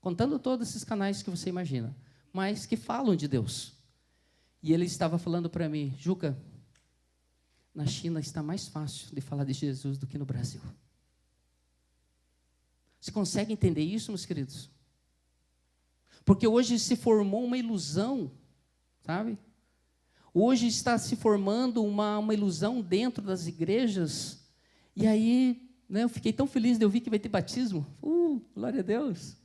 Contando todos esses canais que você imagina, mas que falam de Deus. E ele estava falando para mim, Juca, na China está mais fácil de falar de Jesus do que no Brasil. Você consegue entender isso, meus queridos? Porque hoje se formou uma ilusão, sabe? Hoje está se formando uma ilusão dentro das igrejas. E aí, né, eu fiquei tão feliz de ouvir que vai ter batismo. Glória a Deus.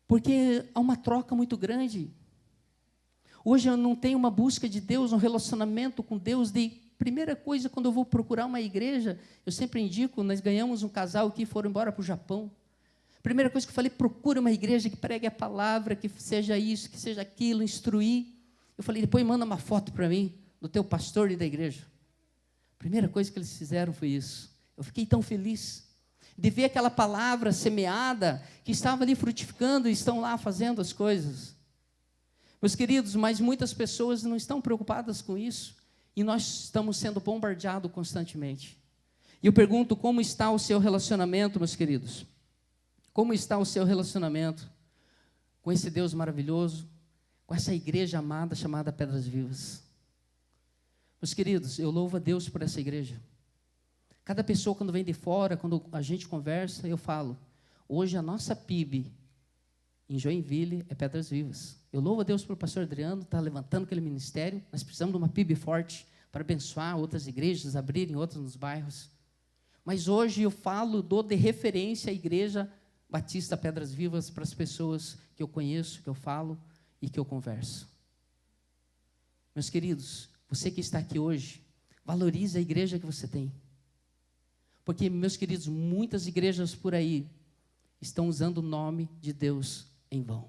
Porque há uma troca muito grande. Hoje eu não tenho uma busca de Deus, um relacionamento com Deus. Primeira coisa, quando eu vou procurar uma igreja, eu sempre indico, nós ganhamos um casal que foram embora para o Japão. Primeira coisa que eu falei, procura uma igreja que pregue a palavra, que seja isso, que seja aquilo, instruir. Eu falei, depois manda uma foto para mim, do teu pastor e da igreja. Primeira coisa que eles fizeram foi isso. Eu fiquei tão feliz de ver aquela palavra semeada, que estava ali frutificando e estão lá fazendo as coisas. Meus queridos, mas muitas pessoas não estão preocupadas com isso, e nós estamos sendo bombardeados constantemente. E eu pergunto, como está o seu relacionamento, meus queridos? Como está o seu relacionamento com esse Deus maravilhoso, com essa igreja amada chamada Pedras Vivas? Meus queridos, eu louvo a Deus por essa igreja. Cada pessoa, quando vem de fora, quando a gente conversa, eu falo, hoje a nossa PIB em Joinville é Pedras Vivas. Eu louvo a Deus pelo pastor Adriano, está levantando aquele ministério. Nós precisamos de uma PIB forte para abençoar outras igrejas, abrirem outras nos bairros. Mas hoje eu falo, dou de referência a Igreja Batista Pedras Vivas para as pessoas que eu conheço, que eu falo e que eu converso. Meus queridos, você que está aqui hoje, valorize a igreja que você tem. Porque, meus queridos, muitas igrejas por aí estão usando o nome de Deus em vão.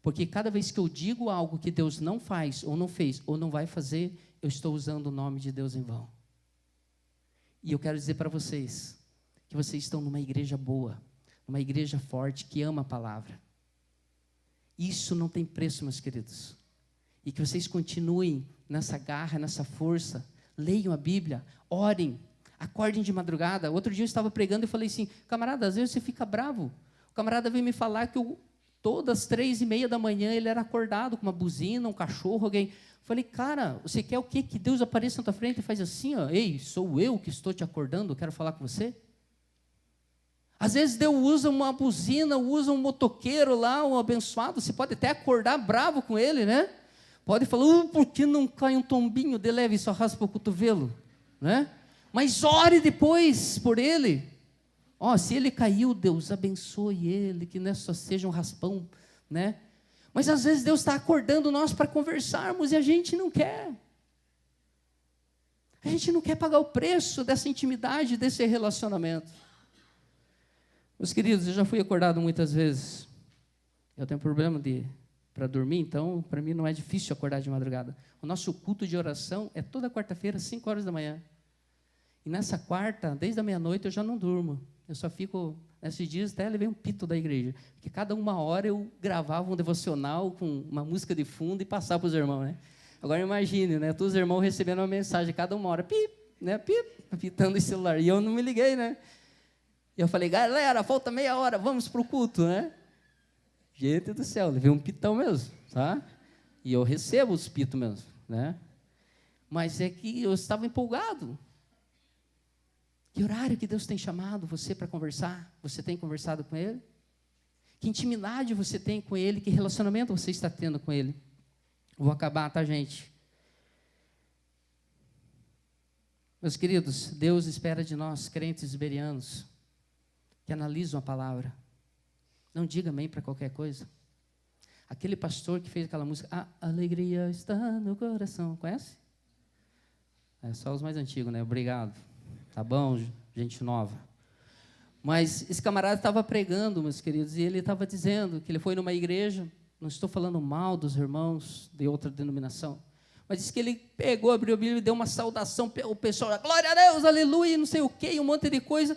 Porque cada vez que eu digo algo que Deus não faz, ou não fez, ou não vai fazer, eu estou usando o nome de Deus em vão. E eu quero dizer para vocês, que vocês estão numa igreja boa, uma igreja forte, que ama a palavra. Isso não tem preço, meus queridos. E que vocês continuem nessa garra, nessa força, leiam a Bíblia, orem, acordem de madrugada. Outro dia eu estava pregando e falei assim, camarada, às vezes você fica bravo. O camarada veio me falar que todas as 3:30 da manhã ele era acordado com uma buzina, um cachorro, alguém. Falei, cara, você quer o quê? Que Deus apareça na tua frente e faz assim, ó, ei, sou eu que estou te acordando, eu quero falar com você? Às vezes Deus usa uma buzina, usa um motoqueiro lá, um abençoado, você pode até acordar bravo com ele, né? Pode falar, por que não cai um tombinho de leve e só raspa o cotovelo? Né? Mas ore depois por ele. Ó, se ele caiu, Deus abençoe ele, que não só seja um raspão, né? Mas às vezes Deus está acordando nós para conversarmos e a gente não quer. A gente não quer pagar o preço dessa intimidade, desse relacionamento. Meus queridos, eu já fui acordado muitas vezes. Eu tenho problema para dormir, então para mim não é difícil acordar de madrugada. O nosso culto de oração é toda quarta-feira, 5 horas da manhã. E nessa quarta, desde a meia-noite, eu já não durmo. Eu só fico, nesses dias até levei um pito da igreja. Porque cada 1 hora eu gravava um devocional com uma música de fundo e passava para os irmãos, né? Agora imagine, né? Todos os irmãos recebendo uma mensagem cada 1 hora, pip, né? Pip, pitando o celular. E eu não me liguei, né? E eu falei, galera, falta meia hora, vamos para o culto, né? Gente do céu, levei um pitão mesmo, tá? E eu recebo os pitos mesmo, né? Mas é que eu estava empolgado. Que horário que Deus tem chamado você para conversar? Você tem conversado com Ele? Que intimidade você tem com Ele? Que relacionamento você está tendo com Ele? Vou acabar, tá, gente? Meus queridos, Deus espera de nós, crentes iberianos, que analisam a palavra. Não diga amém para qualquer coisa. Aquele pastor que fez aquela música, a alegria está no coração, conhece? É só os mais antigos, né? Obrigado. Tá bom, gente nova. Mas esse camarada estava pregando, meus queridos, e ele estava dizendo que ele foi numa igreja, não estou falando mal dos irmãos de outra denominação, mas disse que ele pegou, abriu a Bíblia e deu uma saudação, o pessoal, glória a Deus, aleluia, não sei o quê, um monte de coisa.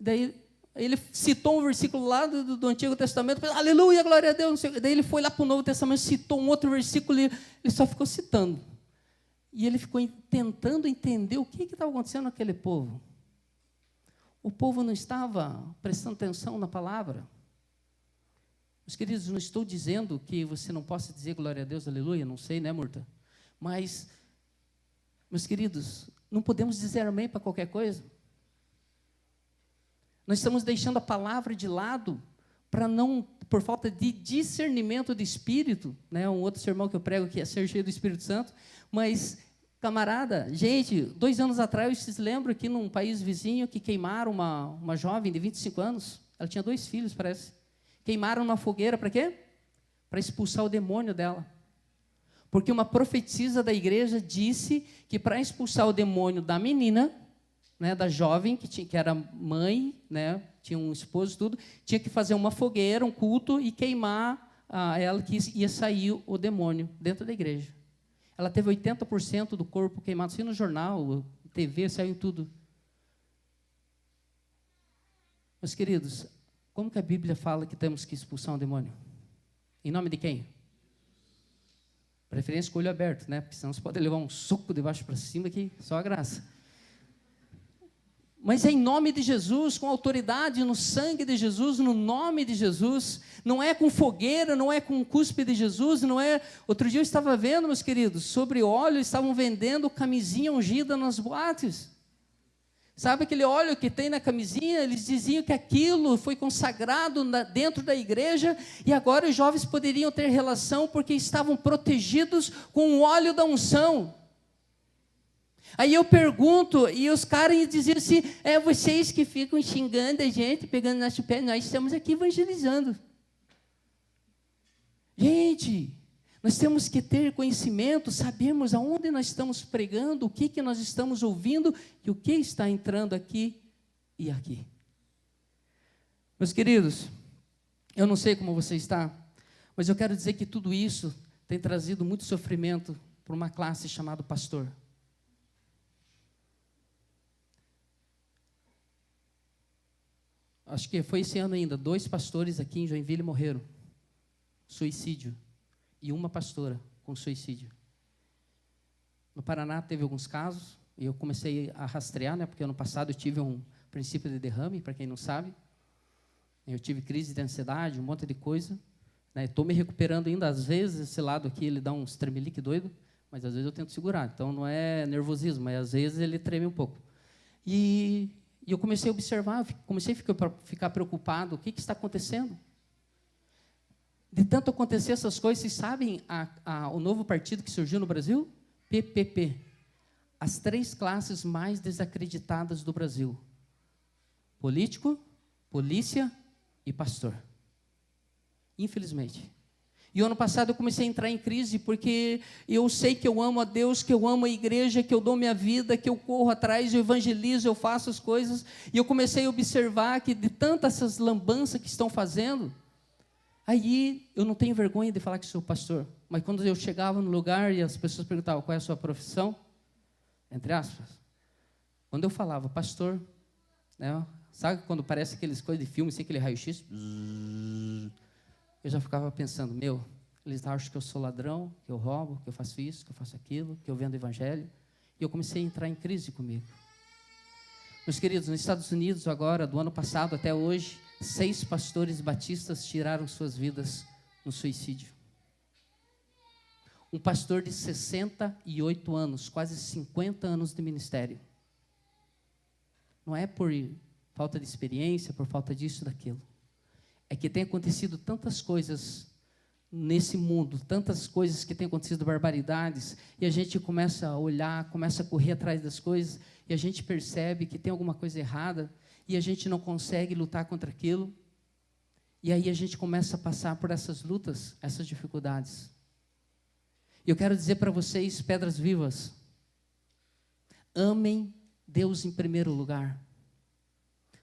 Daí ele citou um versículo lá do Antigo Testamento, aleluia, glória a Deus, não sei o quê. Daí ele foi lá para o Novo Testamento, citou um outro versículo, e ele só ficou citando. E ele ficou tentando entender o que estava acontecendo naquele povo. O povo não estava prestando atenção na palavra. Meus queridos, não estou dizendo que você não possa dizer glória a Deus, aleluia, não sei, né, Murta? Mas, meus queridos, não podemos dizer amém para qualquer coisa. Nós estamos deixando a palavra de lado para não, por falta de discernimento de espírito, né? Um outro sermão que eu prego que é ser cheio do Espírito Santo, mas, camarada, gente, 2 anos atrás, vocês lembram que num país vizinho que queimaram uma jovem de 25 anos, ela tinha 2 filhos, parece, Queimaram na fogueira para quê? Para expulsar o demônio dela. Porque uma profetisa da igreja disse que para expulsar o demônio da menina, né, da jovem, que era mãe, né, tinha um esposo e tudo, tinha que fazer uma fogueira, um culto, e queimar ela, que ia sair o demônio dentro da igreja. Ela teve 80% do corpo queimado. Assim no jornal, TV, saiu em tudo. Meus queridos, como que a Bíblia fala que temos que expulsar um demônio? Em nome de quem? Preferência com o olho aberto, né? Porque senão você pode levar um soco de baixo para cima que só a graça. Mas é em nome de Jesus, com autoridade, no sangue de Jesus, no nome de Jesus. Não é com fogueira, não é com cuspe de Jesus, não é... Outro dia eu estava vendo, meus queridos, sobre óleo, estavam vendendo camisinha ungida nas boates. Sabe aquele óleo que tem na camisinha? Eles diziam que aquilo foi consagrado dentro da igreja e agora os jovens poderiam ter relação porque estavam protegidos com o óleo da unção. Aí eu pergunto, e os caras diziam assim, vocês que ficam xingando a gente, pegando nosso pé, nós estamos aqui evangelizando. Gente, nós temos que ter conhecimento, sabermos aonde nós estamos pregando, o que nós estamos ouvindo e o que está entrando aqui e aqui. Meus queridos, eu não sei como você está, mas eu quero dizer que tudo isso tem trazido muito sofrimento para uma classe chamada pastor. Acho que foi esse ano ainda, 2 pastores aqui em Joinville morreram. Suicídio. E uma pastora com suicídio. No Paraná teve alguns casos, e eu comecei a rastrear, né, porque ano passado eu tive um princípio de derrame, para quem não sabe. Eu tive crise de ansiedade, um monte de coisa. Estou me recuperando ainda, às vezes, esse lado aqui, ele dá uns tremelique doido, mas às vezes eu tento segurar. Então, não é nervosismo, mas às vezes ele treme um pouco. E eu comecei a observar, comecei a ficar preocupado, o que está acontecendo? De tanto acontecer essas coisas, vocês sabem o novo partido que surgiu no Brasil? PPP. As 3 classes mais desacreditadas do Brasil. Político, polícia e pastor. Infelizmente. E o ano passado eu comecei a entrar em crise, porque eu sei que eu amo a Deus, que eu amo a igreja, que eu dou minha vida, que eu corro atrás, eu evangelizo, eu faço as coisas. E eu comecei a observar que de tantas essas lambanças que estão fazendo, aí eu não tenho vergonha de falar que sou pastor. Mas quando eu chegava no lugar e as pessoas perguntavam qual é a sua profissão, entre aspas, quando eu falava pastor, né, sabe quando parece aqueles coisas de filme, assim, aquele raio-x? Eu já ficava pensando, eles acham que eu sou ladrão, que eu roubo, que eu faço isso, que eu faço aquilo, que eu vendo evangelho. E eu comecei a entrar em crise comigo. Meus queridos, nos Estados Unidos agora, do ano passado até hoje, 6 pastores batistas tiraram suas vidas no suicídio. Um pastor de 68 anos, quase 50 anos de ministério. Não é por falta de experiência, por falta disso, daquilo. É que tem acontecido tantas coisas nesse mundo, tantas coisas que têm acontecido, barbaridades, e a gente começa a olhar, começa a correr atrás das coisas, e a gente percebe que tem alguma coisa errada, e a gente não consegue lutar contra aquilo, e aí a gente começa a passar por essas lutas, essas dificuldades. E eu quero dizer para vocês, pedras vivas, amem Deus em primeiro lugar.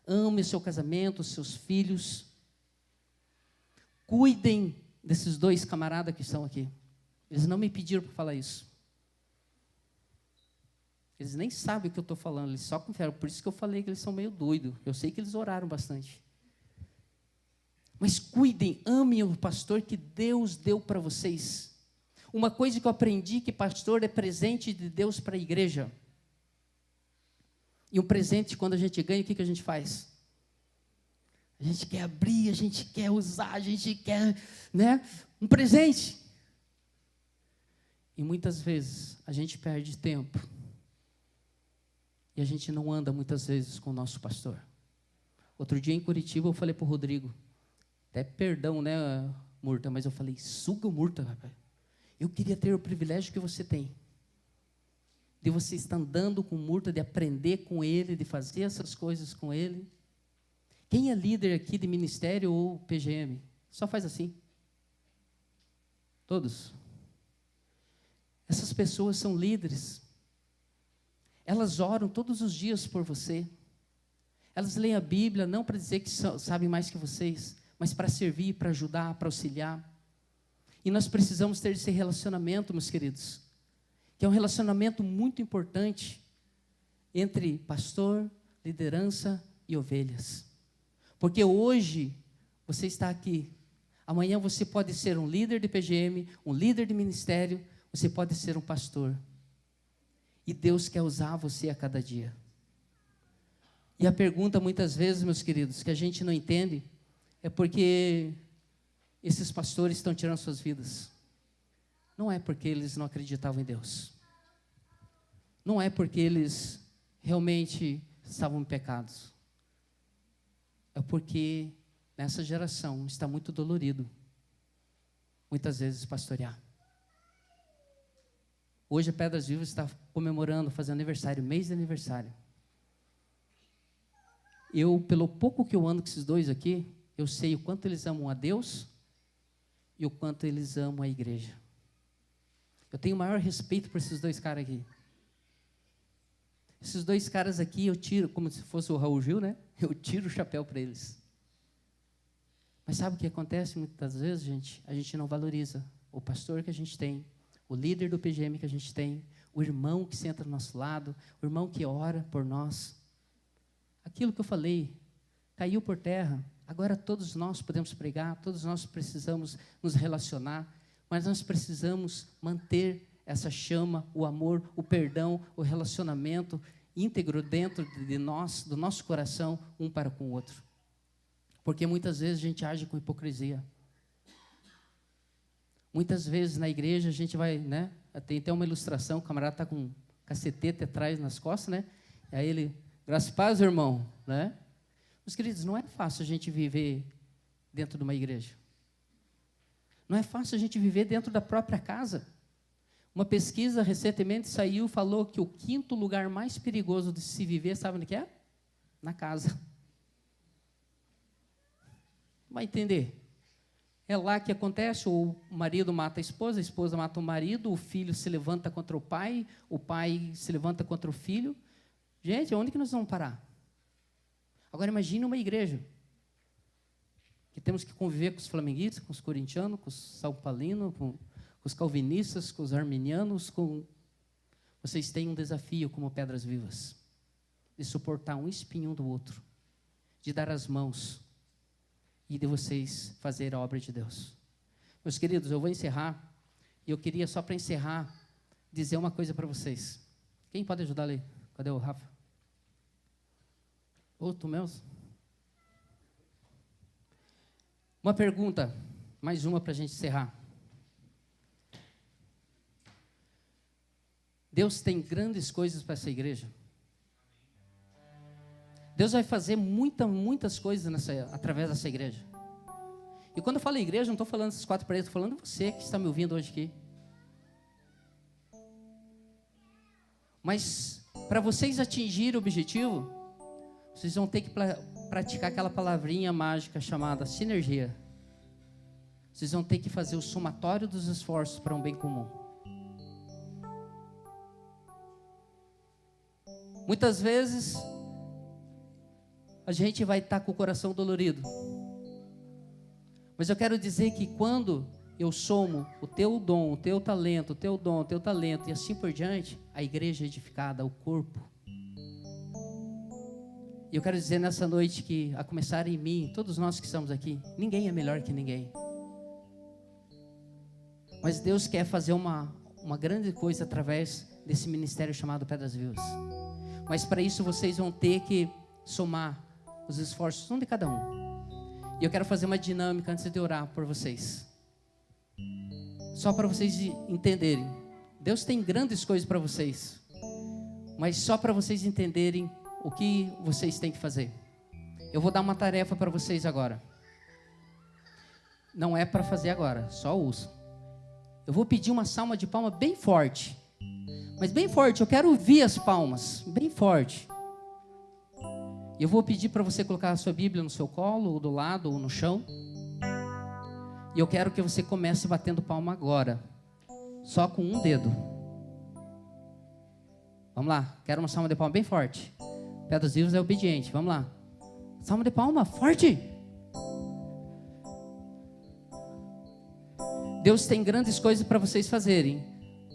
Ame o seu casamento, os seus filhos. Cuidem desses 2 camaradas que estão aqui. Eles não me pediram para falar isso. Eles nem sabem o que eu estou falando, eles só confiaram. Por isso que eu falei que eles são meio doidos. Eu sei que eles oraram bastante. Mas cuidem, amem o pastor que Deus deu para vocês. Uma coisa que eu aprendi, que pastor é presente de Deus para a igreja. E um presente, quando a gente ganha, o que a gente faz? A gente quer abrir, a gente quer usar, a gente quer, um presente. E muitas vezes a gente perde tempo. E a gente não anda muitas vezes com o nosso pastor. Outro dia em Curitiba eu falei para o Rodrigo, até perdão, Murta, mas eu falei, suga o Murta, rapaz. Eu queria ter o privilégio que você tem. De você estar andando com o Murta, de aprender com ele, de fazer essas coisas com ele. Quem é líder aqui de ministério ou PGM? Só faz assim. Todos. Essas pessoas são líderes. Elas oram todos os dias por você. Elas leem a Bíblia não para dizer que sabem mais que vocês, mas para servir, para ajudar, para auxiliar. E nós precisamos ter esse relacionamento, meus queridos, que é um relacionamento muito importante entre pastor, liderança e ovelhas. Porque hoje você está aqui, amanhã você pode ser um líder de PGM, um líder de ministério, você pode ser um pastor. E Deus quer usar você a cada dia. E a pergunta muitas vezes, meus queridos, que a gente não entende, é porque esses pastores estão tirando suas vidas. Não é porque eles não acreditavam em Deus. Não é porque eles realmente estavam em pecados. É porque nessa geração está muito dolorido, muitas vezes, pastorear. Hoje a Pedras Vivas está comemorando, fazendo aniversário, mês de aniversário. Eu, pelo pouco que eu ando com esses dois aqui, eu sei o quanto eles amam a Deus e o quanto eles amam a igreja. Eu tenho o maior respeito por esses dois caras aqui. Esses dois caras aqui eu tiro, como se fosse o Raul Gil, né? Eu tiro o chapéu para eles. Mas sabe o que acontece muitas vezes, gente? A gente não valoriza o pastor que a gente tem, o líder do PGM que a gente tem, o irmão que senta do nosso lado, o irmão que ora por nós. Aquilo que eu falei, caiu por terra, agora todos nós podemos pregar, todos nós precisamos nos relacionar, mas nós precisamos manter essa chama, o amor, o perdão, o relacionamento íntegro dentro de nós, do nosso coração, um para com o outro. Porque muitas vezes a gente age com hipocrisia. Muitas vezes na igreja a gente vai, né? Tem até uma ilustração, o camarada está com um cacetete atrás nas costas, né? E aí ele, graças a paz, irmão, né? Meus queridos, não é fácil a gente viver dentro de uma igreja. Não é fácil a gente viver dentro da própria casa. Uma pesquisa recentemente saiu, falou que o 5º lugar mais perigoso de se viver, sabe onde que é? Na casa. Vai entender? É lá que acontece, o marido mata a esposa mata o marido, o filho se levanta contra o pai se levanta contra o filho. Gente, onde que nós vamos parar? Agora imagine uma igreja, que temos que conviver com os flamenguistas, com os corintianos, com os são paulinos, com os calvinistas, com os arminianos, Vocês têm um desafio como Pedras Vivas, de suportar um espinho do outro, de dar as mãos, e de vocês fazer a obra de Deus. Meus queridos, eu vou encerrar, e eu queria só para encerrar, dizer uma coisa para vocês. Quem pode ajudar ali? Cadê o Rafa? Ô, tu mesmo? Uma pergunta, mais uma para a gente encerrar. Deus tem grandes coisas para essa igreja. Deus vai fazer muitas coisas através dessa igreja. E quando eu falo igreja, não estou falando dessas 4 paredes, estou falando de você que está me ouvindo hoje aqui. Mas, para vocês atingirem o objetivo, vocês vão ter que praticar aquela palavrinha mágica chamada sinergia. Vocês vão ter que fazer o somatório dos esforços para um bem comum. Muitas vezes, a gente vai estar com o coração dolorido. Mas eu quero dizer que quando eu somo o teu dom, o teu talento, o teu dom, o teu talento e assim por diante, a igreja é edificada, o corpo. E eu quero dizer nessa noite que, a começar em mim, todos nós que estamos aqui, ninguém é melhor que ninguém. Mas Deus quer fazer uma grande coisa através desse ministério chamado Pedras Vivas. Mas para isso vocês vão ter que somar os esforços, um de cada um. E eu quero fazer uma dinâmica antes de orar por vocês. Só para vocês entenderem. Deus tem grandes coisas para vocês. Mas só para vocês entenderem o que vocês têm que fazer. Eu vou dar uma tarefa para vocês agora. Não é para fazer agora, só ouçam. Eu vou pedir uma salva de palma bem forte. Mas bem forte, eu quero ouvir as palmas, bem forte. Eu vou pedir para você colocar a sua Bíblia no seu colo, ou do lado, ou no chão. E eu quero que você comece batendo palma agora, só com um dedo. Vamos lá, quero uma salva de palma bem forte. Pedras Vivas é obediente, vamos lá. Salva de palma, forte. Deus tem grandes coisas para vocês fazerem.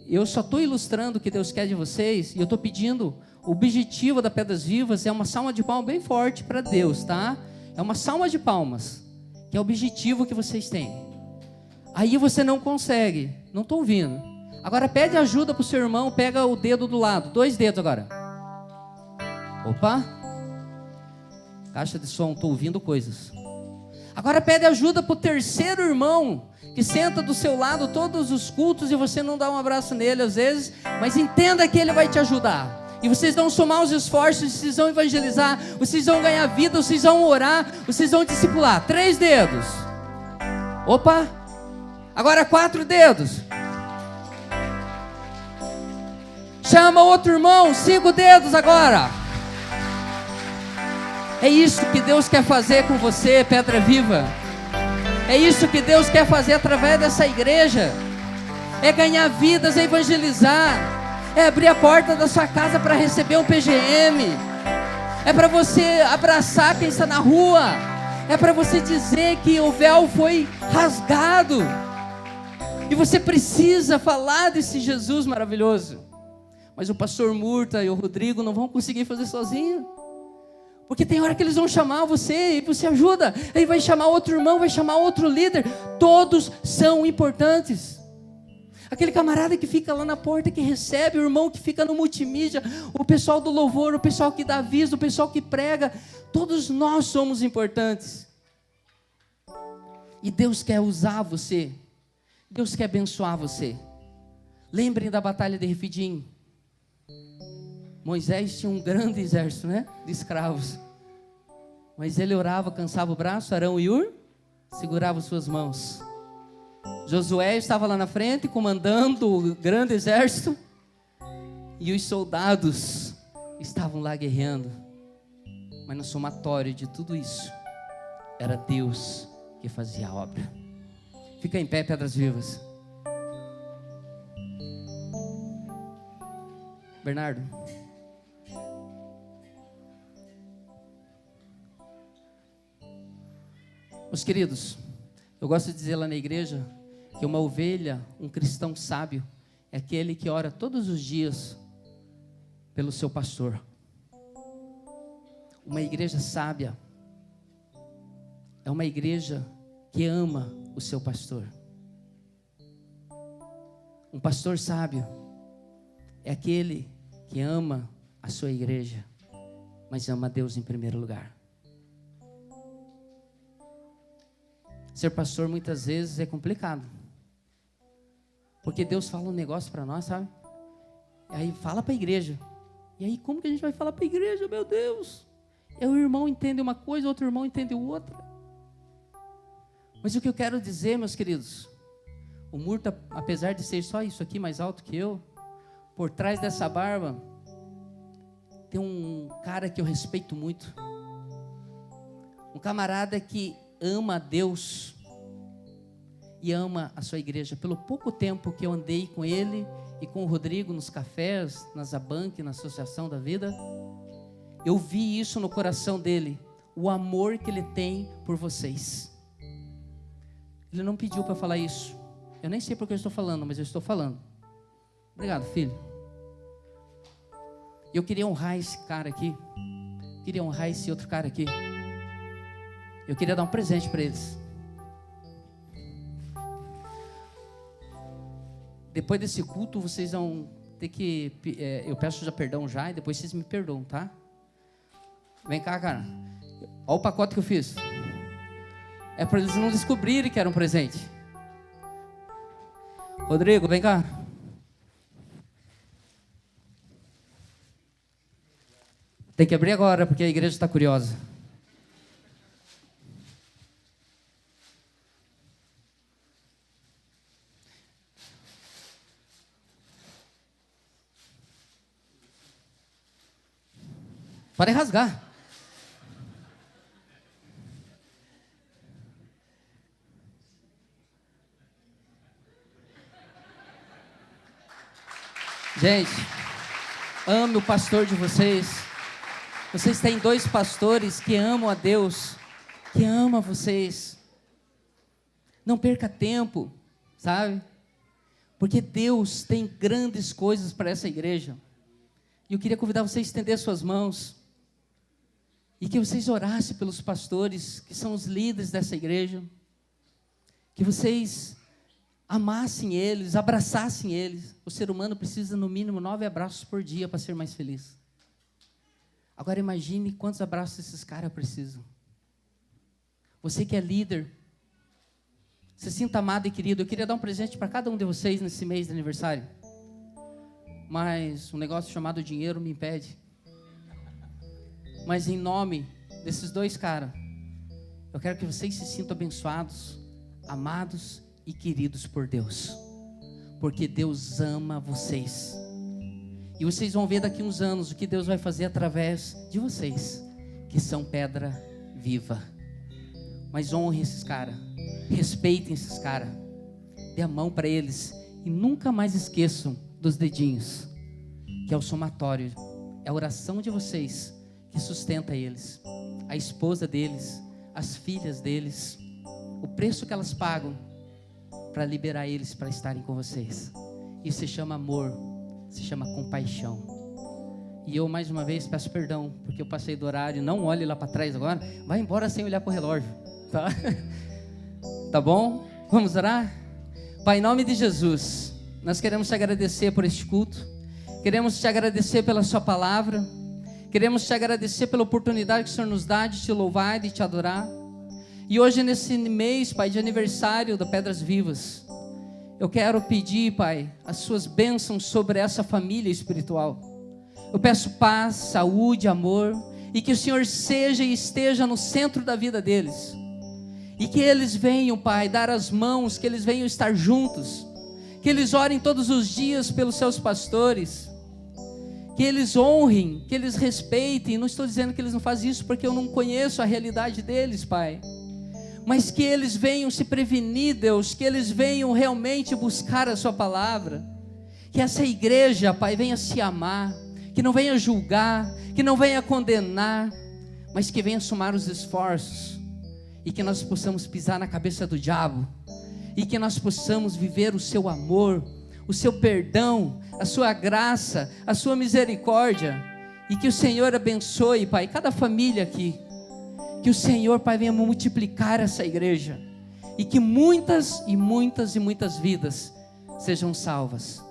Eu só estou ilustrando o que Deus quer de vocês. E eu estou pedindo, o objetivo da Pedras Vivas é uma salva de palma bem forte para Deus, tá? É uma salva de palmas, que é o objetivo que vocês têm. Aí você não consegue, não estou ouvindo. Agora pede ajuda para o seu irmão, pega o dedo do lado, 2 dedos agora. Opa, caixa de som, estou ouvindo coisas. Agora pede ajuda para o terceiro irmão, que senta do seu lado todos os cultos e você não dá um abraço nele às vezes, mas entenda que ele vai te ajudar. E vocês vão somar os esforços, vocês vão evangelizar, vocês vão ganhar vida, vocês vão orar, vocês vão discipular. 3 dedos. Opa, agora 4 dedos. Chama outro irmão, 5 dedos agora. É isso que Deus quer fazer com você, Pedra Viva. É isso que Deus quer fazer através dessa igreja. É ganhar vidas, é evangelizar. É abrir a porta da sua casa para receber um PGM. É para você abraçar quem está na rua. É para você dizer que o véu foi rasgado. E você precisa falar desse Jesus maravilhoso. Mas o pastor Murta e o Rodrigo não vão conseguir fazer sozinho. Porque tem hora que eles vão chamar você e você ajuda. Aí vai chamar outro irmão, vai chamar outro líder. Todos são importantes. Aquele camarada que fica lá na porta, que recebe, o irmão que fica no multimídia, o pessoal do louvor, o pessoal que dá aviso, o pessoal que prega. Todos nós somos importantes. E Deus quer usar você. Deus quer abençoar você. Lembrem da batalha de Refidim. Moisés tinha um grande exército, né, de escravos. Mas ele orava, cansava o braço. Arão e Hur seguravam suas mãos. Josué estava lá na frente, comandando o grande exército. E os soldados estavam lá guerreando. Mas no somatório de tudo isso, era Deus que fazia a obra. Fica em pé, Pedras Vivas. Bernardo. Meus queridos, eu gosto de dizer lá na igreja que uma ovelha, um cristão sábio, é aquele que ora todos os dias pelo seu pastor. Uma igreja sábia é uma igreja que ama o seu pastor. Um pastor sábio é aquele que ama a sua igreja, mas ama a Deus em primeiro lugar. Ser pastor muitas vezes é complicado, porque Deus fala um negócio para nós, sabe? E aí fala para a igreja. E aí como que a gente vai falar para a igreja, meu Deus? É, o irmão entende uma coisa, outro irmão entende outra. Mas o que eu quero dizer, meus queridos, o Murta, apesar de ser só isso aqui mais alto que eu, por trás dessa barba tem um cara que eu respeito muito, um camarada que ama a Deus e ama a sua igreja. Pelo pouco tempo que eu andei com ele e com o Rodrigo nos cafés, na Zabank, na Associação da Vida, eu vi isso no coração dele, o amor que ele tem por vocês. Ele não pediu para falar isso. Eu nem sei porque eu estou falando, mas eu estou falando. Obrigado, filho. Eu queria honrar esse cara aqui. Queria honrar esse outro cara aqui. Eu queria dar um presente para eles. Depois desse culto, vocês vão ter que... eu peço já perdão já, e depois vocês me perdoam, tá? Vem cá, cara. Olha o pacote que eu fiz. É para eles não descobrirem que era um presente. Rodrigo, vem cá. Tem que abrir agora, porque a igreja está curiosa. Pode rasgar. Gente, ame o pastor de vocês. Vocês têm 2 pastores que amam a Deus, que amam vocês. Não perca tempo, sabe? Porque Deus tem grandes coisas para essa igreja. E eu queria convidar vocês a estender suas mãos. E que vocês orassem pelos pastores, que são os líderes dessa igreja. Que vocês amassem eles, abraçassem eles. O ser humano precisa no mínimo 9 abraços por dia para ser mais feliz. Agora imagine quantos abraços esses caras precisam. Você que é líder, se sinta amado e querido. Eu queria dar um presente para cada um de vocês nesse mês de aniversário. Mas um negócio chamado dinheiro me impede. Mas em nome desses 2 caras, eu quero que vocês se sintam abençoados, amados e queridos por Deus. Porque Deus ama vocês. E vocês vão ver daqui uns anos o que Deus vai fazer através de vocês, que são pedra viva. Mas honrem esses caras, respeitem esses caras, dê a mão para eles e nunca mais esqueçam dos dedinhos, que é o somatório, é a oração de vocês que sustenta eles, a esposa deles, as filhas deles, o preço que elas pagam para liberar eles para estarem com vocês. Isso se chama amor, se chama compaixão. E eu mais uma vez peço perdão, porque eu passei do horário. Não olhe lá para trás agora, vai embora sem olhar para o relógio, tá? Tá bom? Vamos orar? Pai, em nome de Jesus, nós queremos te agradecer por este culto, queremos te agradecer pela sua palavra, queremos te agradecer pela oportunidade que o Senhor nos dá de te louvar e de te adorar. E hoje nesse mês, Pai, de aniversário da Pedras Vivas, eu quero pedir, Pai, as suas bênçãos sobre essa família espiritual. Eu peço paz, saúde, amor, e que o Senhor seja e esteja no centro da vida deles. E que eles venham, Pai, dar as mãos, que eles venham estar juntos, que eles orem todos os dias pelos seus pastores, que eles honrem, que eles respeitem. Não estou dizendo que eles não fazem isso porque eu não conheço a realidade deles, Pai. Mas que eles venham se prevenir, Deus, que eles venham realmente buscar a sua palavra, que essa igreja, Pai, venha se amar, que não venha julgar, que não venha condenar, mas que venha somar os esforços, e que nós possamos pisar na cabeça do diabo, e que nós possamos viver o seu amor, o seu perdão, a sua graça, a sua misericórdia, e que o Senhor abençoe, Pai, cada família aqui. Que o Senhor, Pai, venha multiplicar essa igreja, e que muitas e muitas e muitas vidas sejam salvas,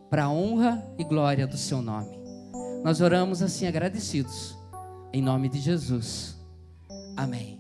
para a honra e glória do seu nome. Nós oramos assim agradecidos, em nome de Jesus, amém.